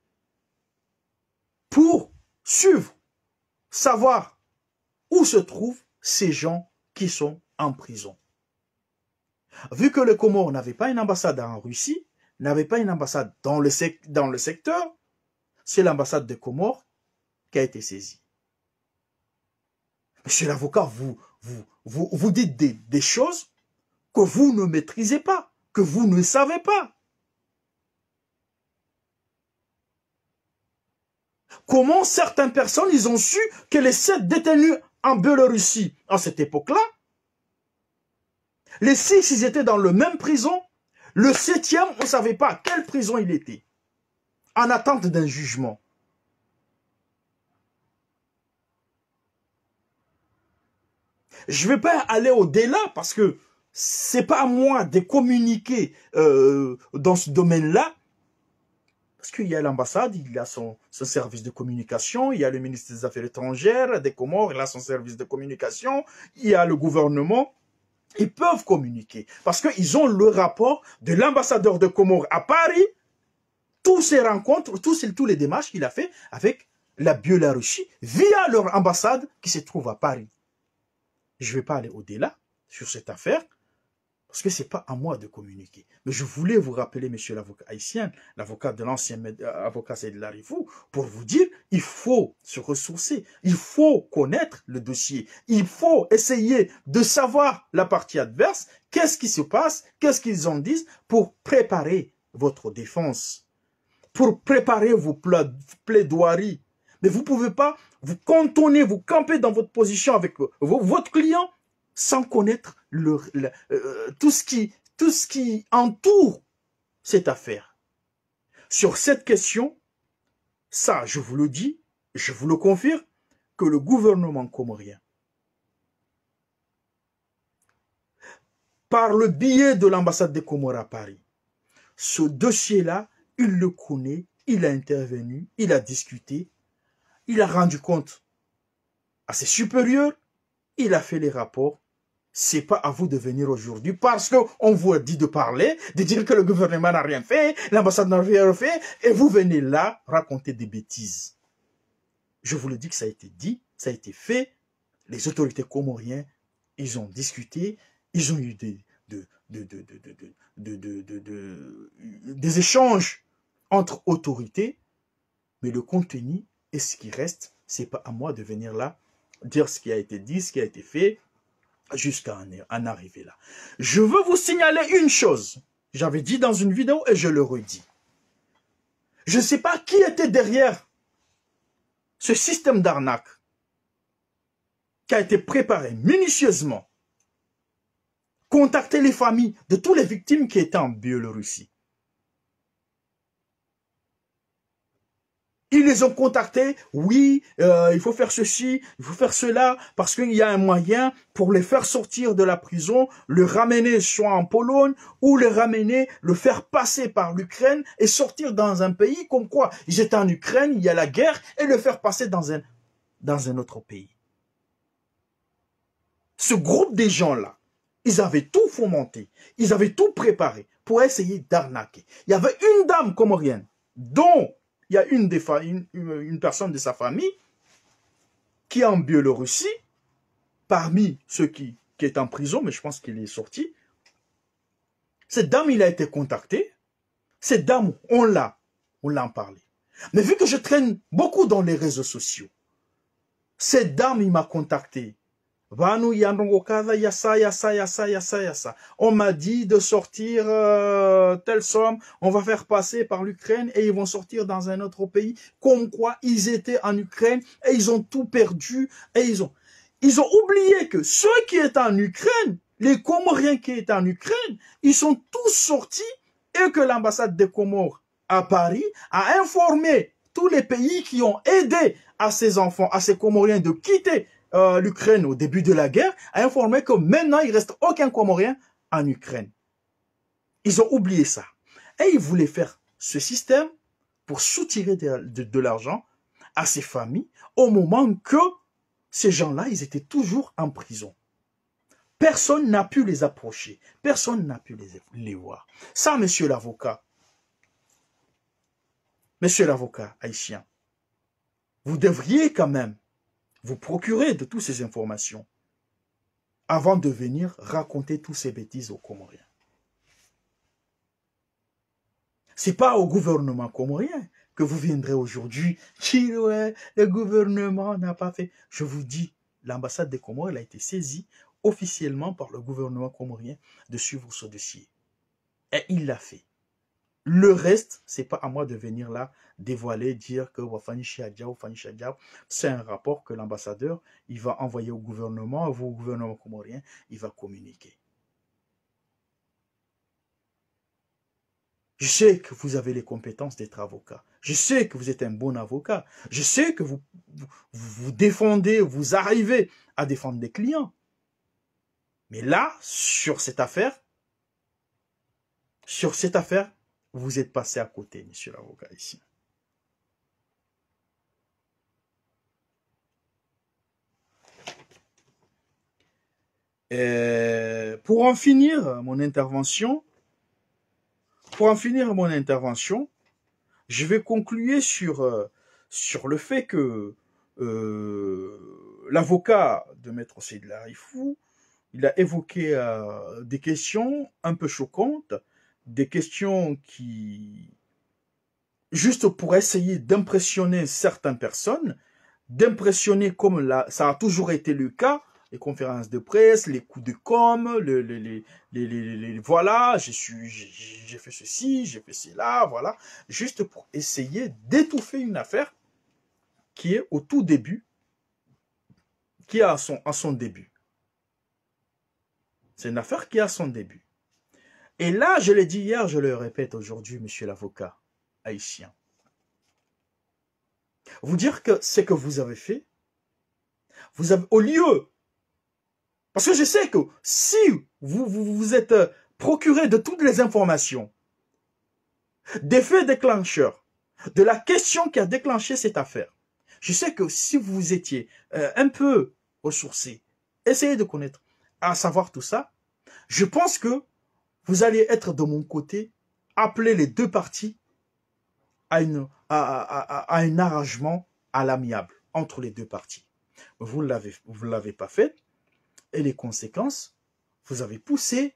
pour suivre, savoir où se trouvent ces gens qui sont en prison. Vu que les Comores n'avaient pas une ambassade en Russie, n'avaient pas une ambassade dans le secteur, c'est l'ambassade des Comores qui a été saisie. Monsieur l'avocat, vous dites des choses que vous ne maîtrisez pas, que vous ne savez pas. Comment certaines personnes, ils ont su que les 7 détenus en Biélorussie, à cette époque-là, les 6, ils étaient dans la même prison. Le 7e, on ne savait pas à quelle prison il était, en attente d'un jugement. Je ne vais pas aller au-delà parce que ce n'est pas à moi de communiquer dans ce domaine-là. Parce qu'il y a l'ambassade, il a son service de communication, il y a le ministre des Affaires étrangères des Comores, il a son service de communication, il y a le gouvernement. Ils peuvent communiquer parce qu'ils ont le rapport de l'ambassadeur de Comores à Paris, toutes ces rencontres, tous les démarches qu'il a fait avec la Biélorussie via leur ambassade qui se trouve à Paris. Je ne vais pas aller au-delà sur cette affaire parce que ce n'est pas à moi de communiquer. Mais je voulais vous rappeler, monsieur l'avocat haïtien, l'avocat de l'ancien avocat Saïd Larifou, pour vous dire, il faut se ressourcer, il faut connaître le dossier, il faut essayer de savoir la partie adverse, qu'est-ce qui se passe, qu'est-ce qu'ils en disent pour préparer votre défense, pour préparer vos plaidoiries. Mais vous ne pouvez pas vous cantonner, vous camper dans votre position avec votre client sans connaître tout ce qui entoure cette affaire. Sur cette question, ça, je vous le dis, je vous le confirme, que le gouvernement comorien, par le biais de l'ambassade des Comores à Paris, ce dossier-là, il le connaît, il a intervenu, il a discuté, il a rendu compte à ses supérieurs, il a fait les rapports. C'est pas à vous de venir aujourd'hui parce qu'on vous a dit de parler, de dire que le gouvernement n'a rien fait, l'ambassade n'a rien fait, et vous venez là raconter des bêtises. Je vous le dis que ça a été dit, ça a été fait. Les autorités comoriennes, ils ont discuté, ils ont eu des échanges entre autorités, mais le contenu et ce qui reste, c'est pas à moi de venir là dire ce qui a été dit, ce qui a été fait, jusqu'à en arriver là. Je veux vous signaler une chose. J'avais dit dans une vidéo et je le redis. Je ne sais pas qui était derrière ce système d'arnaque qui a été préparé minutieusement. Contacter les familles de toutes les victimes qui étaient en Biélorussie. Ils les ont contactés, oui, il faut faire ceci, il faut faire cela, parce qu'il y a un moyen pour les faire sortir de la prison, le ramener soit en Pologne, ou le ramener, le faire passer par l'Ukraine et sortir dans un pays comme quoi ils étaient en Ukraine, il y a la guerre, et le faire passer dans un autre pays. Ce groupe de gens-là, ils avaient tout fomenté, ils avaient tout préparé pour essayer d'arnaquer. Il y avait une dame comorienne dont il y a une personne de sa famille qui est en Biélorussie, parmi ceux qui est en prison, mais je pense qu'il est sorti. Cette dame, il a été contacté. Cette dame, on l'a en parlé. Mais vu que je traîne beaucoup dans les réseaux sociaux, cette dame, il m'a contacté Vanu Yandongo Kaza, yassa, yassa, yassa, yassa, yassa. On m'a dit de sortir telle somme, on va faire passer par l'Ukraine et ils vont sortir dans un autre pays. Comme quoi, ils étaient en Ukraine et ils ont tout perdu et ils ont oublié que ceux qui étaient en Ukraine, les Comoriens qui étaient en Ukraine, ils sont tous sortis et que l'ambassade des Comores à Paris a informé tous les pays qui ont aidé à ces enfants, à ces Comoriens de quitter l'Ukraine au début de la guerre, a informé que maintenant il ne reste aucun Comorien en Ukraine. Ils ont oublié ça. Et ils voulaient faire ce système pour soutirer de l'argent à ces familles au moment que ces gens-là, ils étaient toujours en prison. Personne n'a pu les approcher. Personne n'a pu les voir. Ça, monsieur l'avocat haïtien, vous devriez quand même vous procurer de toutes ces informations avant de venir raconter toutes ces bêtises aux Comoriens. C'est pas au gouvernement comorien que vous viendrez aujourd'hui dire ouais, le gouvernement n'a pas fait. Je vous dis, l'ambassade des Comores a été saisie officiellement par le gouvernement comorien de suivre ce dossier. Et il l'a fait. Le reste, c'est pas à moi de venir là dévoiler, dire que Wafani Chiadja, c'est un rapport que l'ambassadeur, il va envoyer au gouvernement comorien, il va communiquer. Je sais que vous avez les compétences d'être avocat. Je sais que vous êtes un bon avocat. Je sais que vous défendez, vous arrivez à défendre des clients. Mais là, sur cette affaire, vous êtes passé à côté, monsieur l'avocat, ici. Pour en finir mon intervention, je vais conclure sur le fait que l'avocat de Maître Seydil Arifou, il a évoqué des questions un peu choquantes, des questions qui, juste pour essayer d'impressionner certaines personnes, d'impressionner comme ça a toujours été le cas, les conférences de presse, les coups de com', voilà, j'ai fait ceci, j'ai fait cela, voilà, juste pour essayer d'étouffer une affaire qui est au tout début, qui est à son début. C'est une affaire qui a son début. Et là, je l'ai dit hier, je le répète aujourd'hui, monsieur l'avocat haïtien. Vous dire que ce que vous avez fait, vous avez, au lieu, parce que je sais que si vous êtes procuré de toutes les informations, des faits déclencheurs, de la question qui a déclenché cette affaire, je sais que si vous étiez un peu ressourcé, essayez de connaître, à savoir tout ça, je pense que vous allez être de mon côté, appeler les deux parties à un arrangement à l'amiable entre les deux parties. Vous ne l'avez pas fait, et les conséquences, vous avez poussé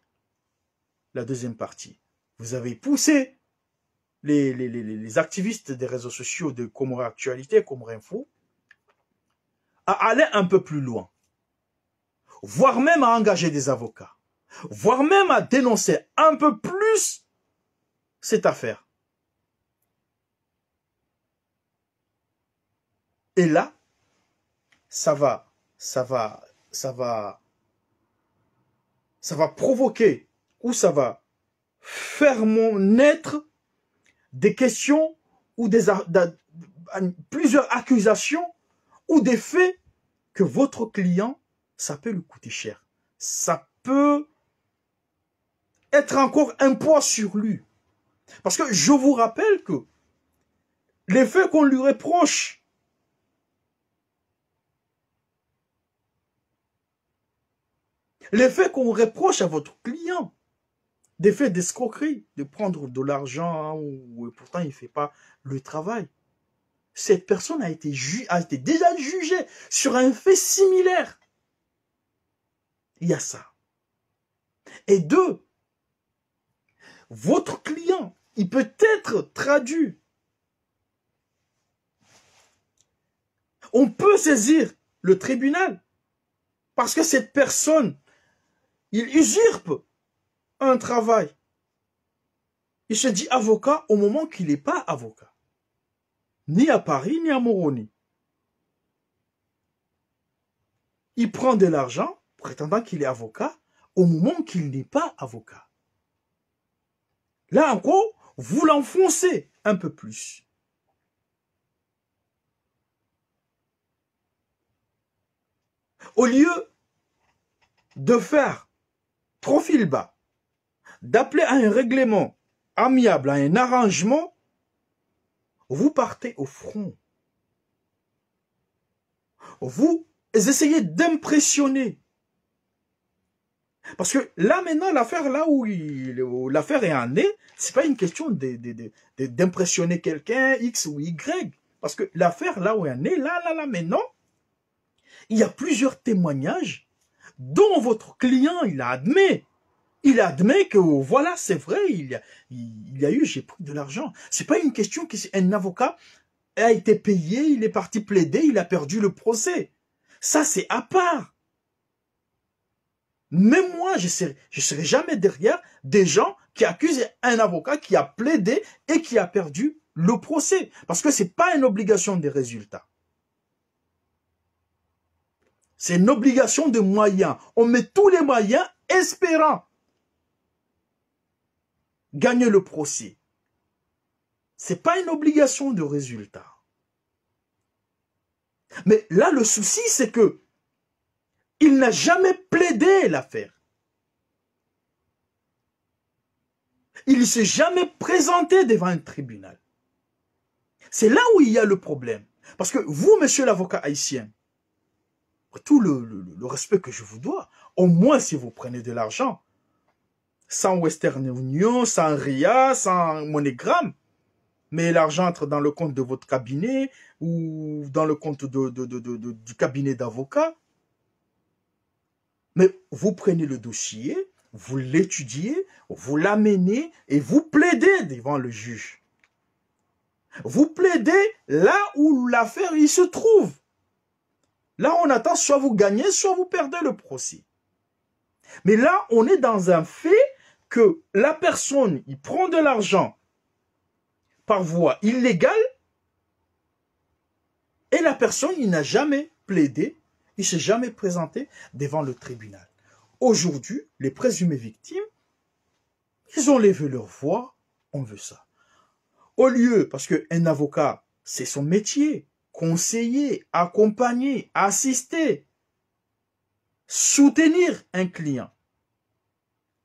la deuxième partie. Vous avez poussé les activistes des réseaux sociaux de Comore Actualité, Comore Info, à aller un peu plus loin, voire même à engager des avocats, voire même à dénoncer un peu plus cette affaire. Et là, ça va provoquer ou ça va faire naître des questions ou plusieurs accusations ou des faits que votre client, ça peut lui coûter cher. Ça peut être encore un poids sur lui. Parce que je vous rappelle que les faits qu'on lui reproche, les faits qu'on reproche à votre client, des faits d'escroquerie, de prendre de l'argent ou pourtant il ne fait pas le travail. Cette personne a été déjà jugée sur un fait similaire. Il y a ça. Et deux, votre client, il peut être traduit. On peut saisir le tribunal Parce que cette personne, il usurpe un travail. Il se dit avocat au moment qu'il n'est pas avocat. Ni à Paris, ni à Moroni. Il prend de l'argent, prétendant qu'il est avocat, au moment qu'il n'est pas avocat. Là encore, vous l'enfoncez un peu plus. Au lieu de faire profil bas, d'appeler à un règlement amiable, à un arrangement, vous partez au front. Vous essayez d'impressionner. Parce que là, maintenant, l'affaire là où l'affaire est en est, c'est pas une question d'impressionner quelqu'un, X ou Y. Parce que l'affaire là où elle en est, là, maintenant, il y a plusieurs témoignages dont votre client, il admet que voilà, c'est vrai, il y a eu, j'ai pris de l'argent. C'est pas une question qu'un avocat a été payé, il est parti plaider, il a perdu le procès. Ça, c'est à part. Même moi, je serai jamais derrière des gens qui accusent un avocat qui a plaidé et qui a perdu le procès. Parce que c'est pas une obligation des résultats. C'est une obligation de moyens. On met tous les moyens espérant gagner le procès. C'est pas une obligation de résultat. Mais là, le souci, c'est que il n'a jamais plaidé l'affaire. Il ne s'est jamais présenté devant un tribunal. C'est là où il y a le problème. Parce que vous, monsieur l'avocat haïtien, tout le respect que je vous dois, au moins si vous prenez de l'argent, sans Western Union, sans RIA, sans MoneyGram, mais l'argent entre dans le compte de votre cabinet ou dans le compte du cabinet d'avocat. Mais vous prenez le dossier, vous l'étudiez, vous l'amenez et vous plaidez devant le juge. Vous plaidez là où l'affaire il se trouve. Là, on attend soit vous gagnez, soit vous perdez le procès. Mais là, on est dans un fait que la personne, il prend de l'argent par voie illégale et la personne, il n'a jamais plaidé, il ne s'est jamais présenté devant le tribunal. Aujourd'hui, les présumées victimes, ils ont levé leur voix, on veut ça. Au lieu, parce qu'un avocat, c'est son métier, conseiller, accompagner, assister, soutenir un client.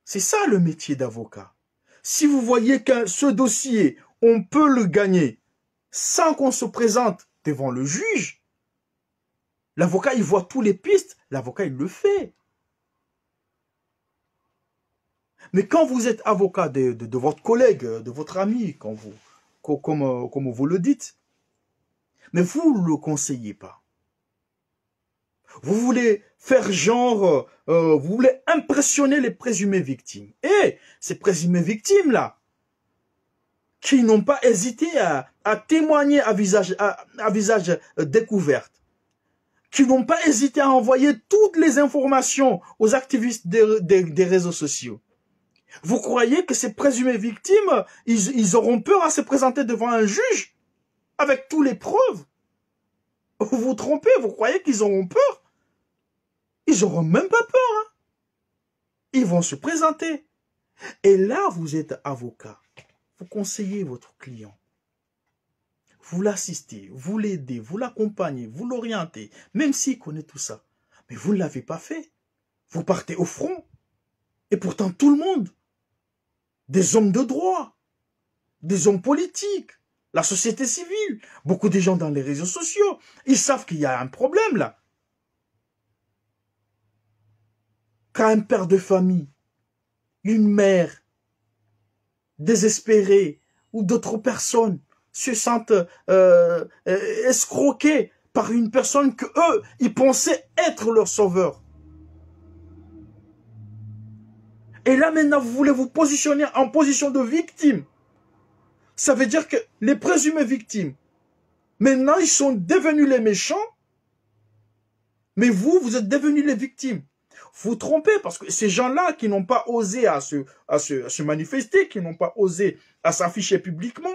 C'est ça le métier d'avocat. Si vous voyez que ce dossier, on peut le gagner sans qu'on se présente devant le juge, l'avocat, il voit tous les pistes, l'avocat, il le fait. Mais quand vous êtes avocat de votre collègue, de votre ami, comme vous le dites, mais vous ne le conseillez pas. Vous voulez faire genre, vous voulez impressionner les présumées victimes. Et ces présumées victimes-là, qui n'ont pas hésité à témoigner à visage découvert, qui n'ont pas hésité à envoyer toutes les informations aux activistes des réseaux sociaux. Vous croyez que ces présumées victimes, ils auront peur à se présenter devant un juge avec toutes les preuves? Vous vous trompez, vous croyez qu'ils auront peur? Ils n'auront même pas peur. Hein? Ils vont se présenter. Et là, vous êtes avocat. Vous conseillez votre client. Vous l'assistez, vous l'aidez, vous l'accompagnez, vous l'orientez, même s'il connaît tout ça. Mais vous ne l'avez pas fait. Vous partez au front. Et pourtant, tout le monde, des hommes de droit, des hommes politiques, la société civile, beaucoup de gens dans les réseaux sociaux, ils savent qu'il y a un problème là. Quand un père de famille, une mère désespérée ou d'autres personnes se sentent escroqués par une personne que eux, ils pensaient être leur sauveur. Et là maintenant, vous voulez vous positionner en position de victime. Ça veut dire que les présumées victimes, maintenant, ils sont devenus les méchants. Mais vous, vous êtes devenus les victimes. Vous trompez parce que ces gens-là qui n'ont pas osé à se manifester, qui n'ont pas osé à s'afficher publiquement,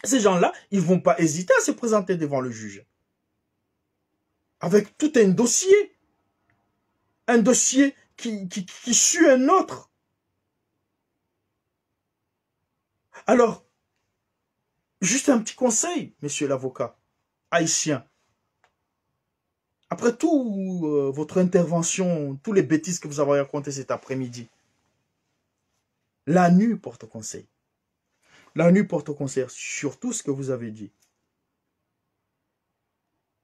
ces gens-là, ils ne vont pas hésiter à se présenter devant le juge. Avec tout un dossier qui suit un autre. Alors, juste un petit conseil, monsieur l'avocat haïtien. Après tout votre intervention, tous les bêtises que vous avez racontées cet après-midi, la NU porte conseil. La NU porte conseil sur tout ce que vous avez dit.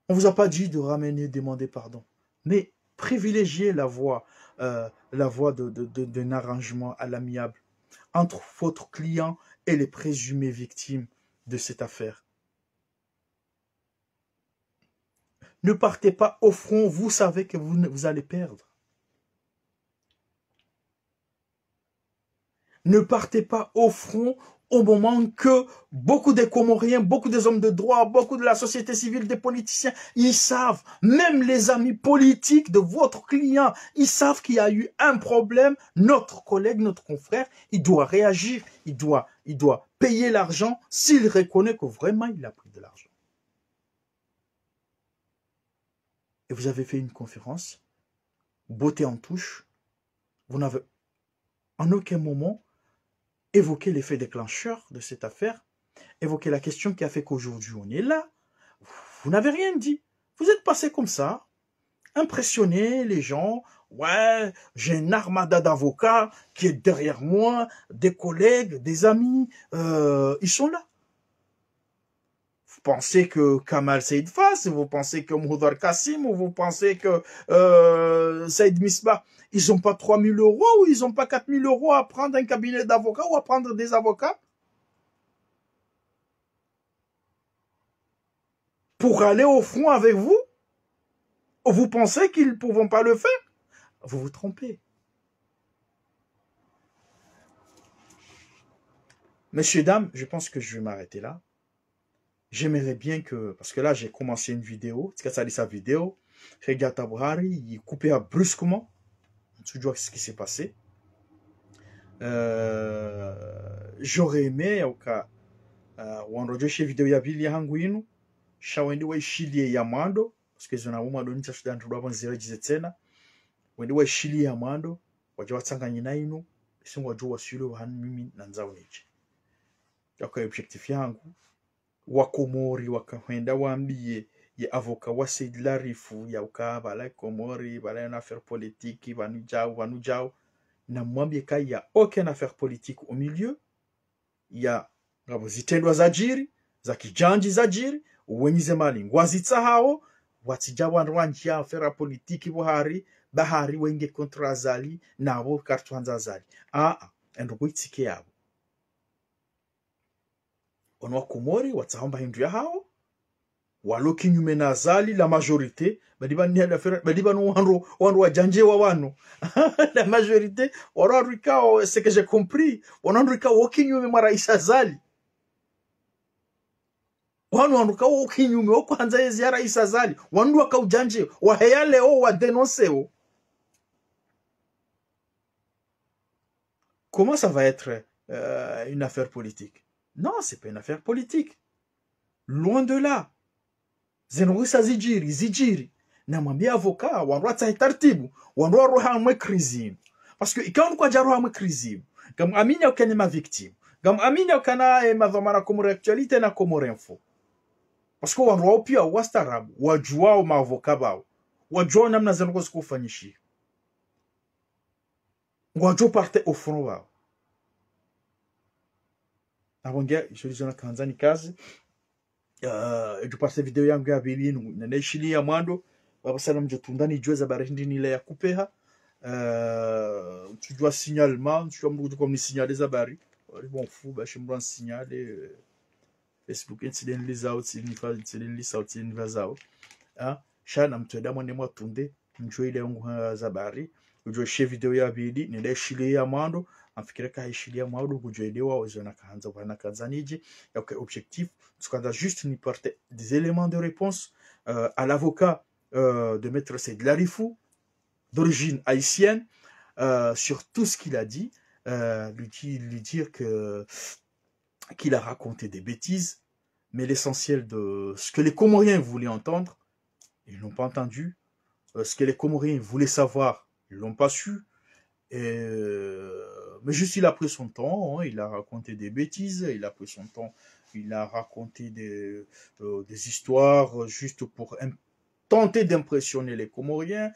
On ne vous a pas dit de ramener, demander pardon, mais privilégiez la voie d'un arrangement à l'amiable entre votre client et les présumées victimes de cette affaire. Ne partez pas au front, vous savez que vous allez perdre. Ne partez pas au front au moment que beaucoup des Comoriens, beaucoup des hommes de droit, beaucoup de la société civile, des politiciens, ils savent, même les amis politiques de votre client, ils savent qu'il y a eu un problème. Notre collègue, notre confrère, il doit réagir, il doit payer l'argent s'il reconnaît que vraiment il a pris de l'argent. Et vous avez fait une conférence, beauté en touche, vous n'avez en aucun moment évoqué l'effet déclencheur de cette affaire, évoqué la question qui a fait qu'aujourd'hui on est là. Vous n'avez rien dit. Vous êtes passé comme ça, impressionner les gens. Ouais, j'ai une armada d'avocats qui est derrière moi, des collègues, des amis, ils sont là. Vous pensez que Kamal Saïd Fass, vous pensez que Mouhdar Kassim, ou vous pensez que Saïd Misbah, ils n'ont pas 3 000 € ou ils n'ont pas 4 000 € à prendre un cabinet d'avocats ou à prendre des avocats pour aller au front avec vous? Ou vous pensez qu'ils ne pourront pas le faire? Vous vous trompez. Messieurs, dames, je pense que je vais m'arrêter là. J'aimerais bien que, parce que là j'ai commencé une vidéo, c'est ça dit sa vidéo, regarde Buhari, il coupait brusquement, tu vois ce qui s'est passé. J'aurais aimé au cas wanrojeshe vidéo ya pili yangu inu shawendi waishilie ya mwando parce que zona uma doni tashuda ntudo hapo nzirejize tena wendi waishilie ya mwando waje watsanganye na inu singo wajua wasilo han mimi na nzao niche yako objectif yangu wakomori wakaenda waambie ya avoka wa Said Larifu ya ukaba la Komori bala na affaire politique vanujao na mwambie kai ya aucune affaire politique au milieu ya ngabo zitendwa za jiri za kijanji za jiri wenyize mali ngwazitsa hao watija wanrwanjia affaire politique Buhari bahari wenge kontra zali nabo kartwanza zali endo kuitike yabo onwa Komori watsahomba hindu ya hao waloki nyume na zali la majorité badiba no wanro wajanje wa wano la majorité wararika c'est que j'ai compris wanarika wokinyume mara isazali wanruka wokinyume okwanza yezi ya rais azali wandu wakaujanje wa heyale wa dénoncer. Comment ça va être une affaire politique? Non, c'est pas une affaire politique. Loin de là. Zenouisa zijiri. Na mwambia avoka, wanrwata tartibu, wanrwa hamwe krizimu. Parce que quand kwa jaro hamwe krizimu, comme amini okene ma victime, comme amini okana madhamana Komori actualité na Komori info. Parce que wanrwa pia wastarabu, wajua ma avoka bao. Wajua namna zenouko sikufanyishi. Wajua parte au front bao. Abongia, je lisona kanzani kazi. Tupate video yangu ya pili naishilia mwando babasana mjotundani jweza barindi nile ya kupeha tujua signalement tujua mbudu comme ni signaler za bari bon fou ba shimbran signaler Facebook incident les out incident les out in vazao shana mtweda mwone mwatunde mjwe ile yangu za bari ujue she video ya pili naishilia mwando amfikira kaishilia mwando kujelewa wazona kaanza bana kanzaniji ya objectif. Parce qu'on a juste nous porter des éléments de réponse à l'avocat de Maître Seyd Larifou, d'origine haïtienne, sur tout ce qu'il a dit, lui dire qu'il a raconté des bêtises, mais l'essentiel de ce que les Comoriens voulaient entendre, ils ne l'ont pas entendu. Ce que les Comoriens voulaient savoir, ils ne l'ont pas su. Mais juste, il a pris son temps, hein, il a raconté des bêtises, il a pris son temps, il a raconté des histoires juste pour tenter d'impressionner les Comoriens,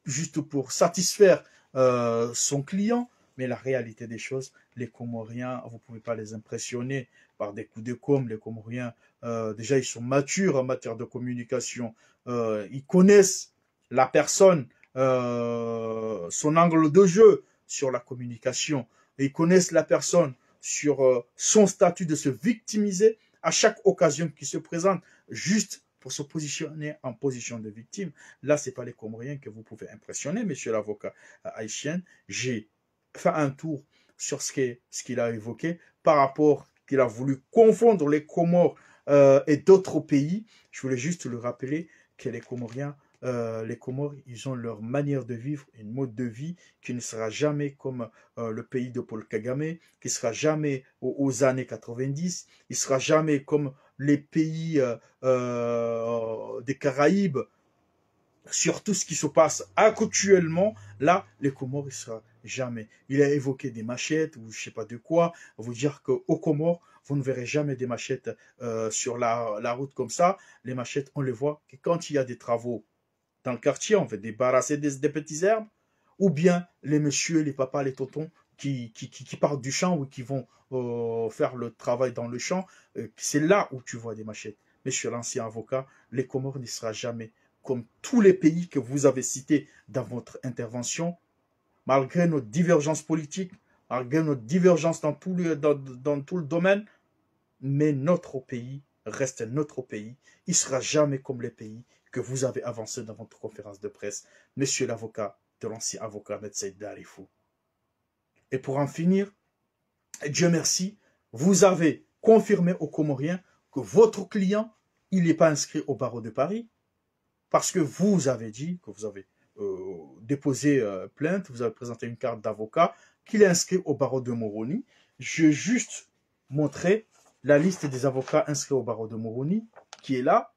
juste pour satisfaire son client. Mais la réalité des choses, les Comoriens, vous ne pouvez pas les impressionner par des coups de com'. Les Comoriens, déjà, ils sont matures en matière de communication. Ils connaissent la personne, son angle de jeu sur la communication. Et ils connaissent la personne sur son statut de se victimiser à chaque occasion qui se présente, juste pour se positionner en position de victime. Là, ce n'est pas les Comoriens que vous pouvez impressionner, monsieur l'avocat haïtien. J'ai fait un tour sur ce qu'il a évoqué par rapport qu'il a voulu confondre les Comores et d'autres pays. Je voulais juste le rappeler que les Comoriens, les Comores, ils ont leur manière de vivre, une mode de vie qui ne sera jamais comme le pays de Paul Kagame, qui ne sera jamais aux années 90, il ne sera jamais comme les pays des Caraïbes, sur tout ce qui se passe actuellement. Là, les Comores, il ne sera jamais. Il a évoqué des machettes ou je ne sais pas de quoi. Vous dire qu'aux Comores, vous ne verrez jamais des machettes sur la route comme ça. Les machettes, on les voit que quand il y a des travaux dans le quartier, on fait débarrasser des petits herbes, ou bien les messieurs, les papas, les tontons qui partent du champ ou qui vont faire le travail dans le champ. C'est là où tu vois des machettes. Mais je suis l'ancien avocat, les Comores ne sera jamais comme tous les pays que vous avez cités dans votre intervention, malgré nos divergences politiques, malgré nos divergences dans tout le domaine, mais notre pays reste notre pays. Il ne sera jamais comme les pays que vous avez avancés dans votre conférence de presse, monsieur l'avocat de l'ancien avocat Maître Seyd Larifou. Et pour en finir, Dieu merci, vous avez confirmé aux Comoriens que votre client, il n'est pas inscrit au barreau de Paris, parce que vous avez dit que vous avez déposé plainte, vous avez présenté une carte d'avocat, qu'il est inscrit au barreau de Moroni. Je vais juste montrer la liste des avocats inscrits au barreau de Moroni, qui est là,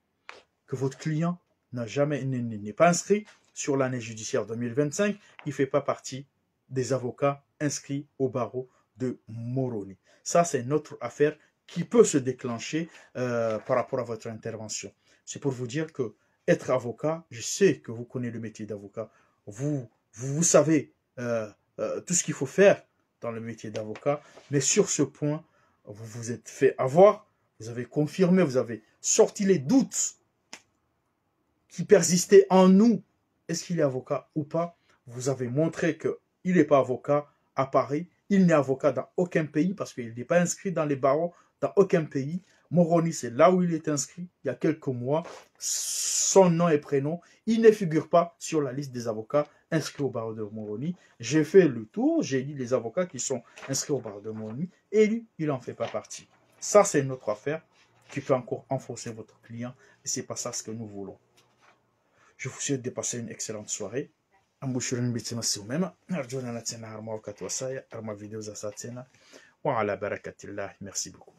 que votre client n'est pas inscrit sur l'année judiciaire 2025. Il ne fait pas partie des avocats inscrits au barreau de Moroni. Ça, c'est notre affaire qui peut se déclencher par rapport à votre intervention. C'est pour vous dire que être avocat, je sais que vous connaissez le métier d'avocat. Vous savez tout ce qu'il faut faire dans le métier d'avocat. Mais sur ce point, vous vous êtes fait avoir. Vous avez confirmé, vous avez sorti les doutes qui persistaient en nous. Est-ce qu'il est avocat ou pas? Vous avez montré qu'il n'est pas avocat à Paris. Il n'est avocat dans aucun pays parce qu'il n'est pas inscrit dans les barreaux dans aucun pays. Moroni, c'est là où il est inscrit il y a quelques mois. Son nom et prénom, il ne figure pas sur la liste des avocats inscrits au barreau de Moroni. J'ai fait le tour, j'ai dit les avocats qui sont inscrits au barreau de Moroni, et lui, il n'en fait pas partie. Ça, c'est une autre affaire qui peut encore enfoncer votre client, et ce n'est pas ça ce que nous voulons. Je vous souhaite de passer une excellente soirée. Ambushurin bitima siumema, arjuna na tena harma wakati wasaya, harma vidéos à sa tena. Wa ala barakatillah. Merci beaucoup.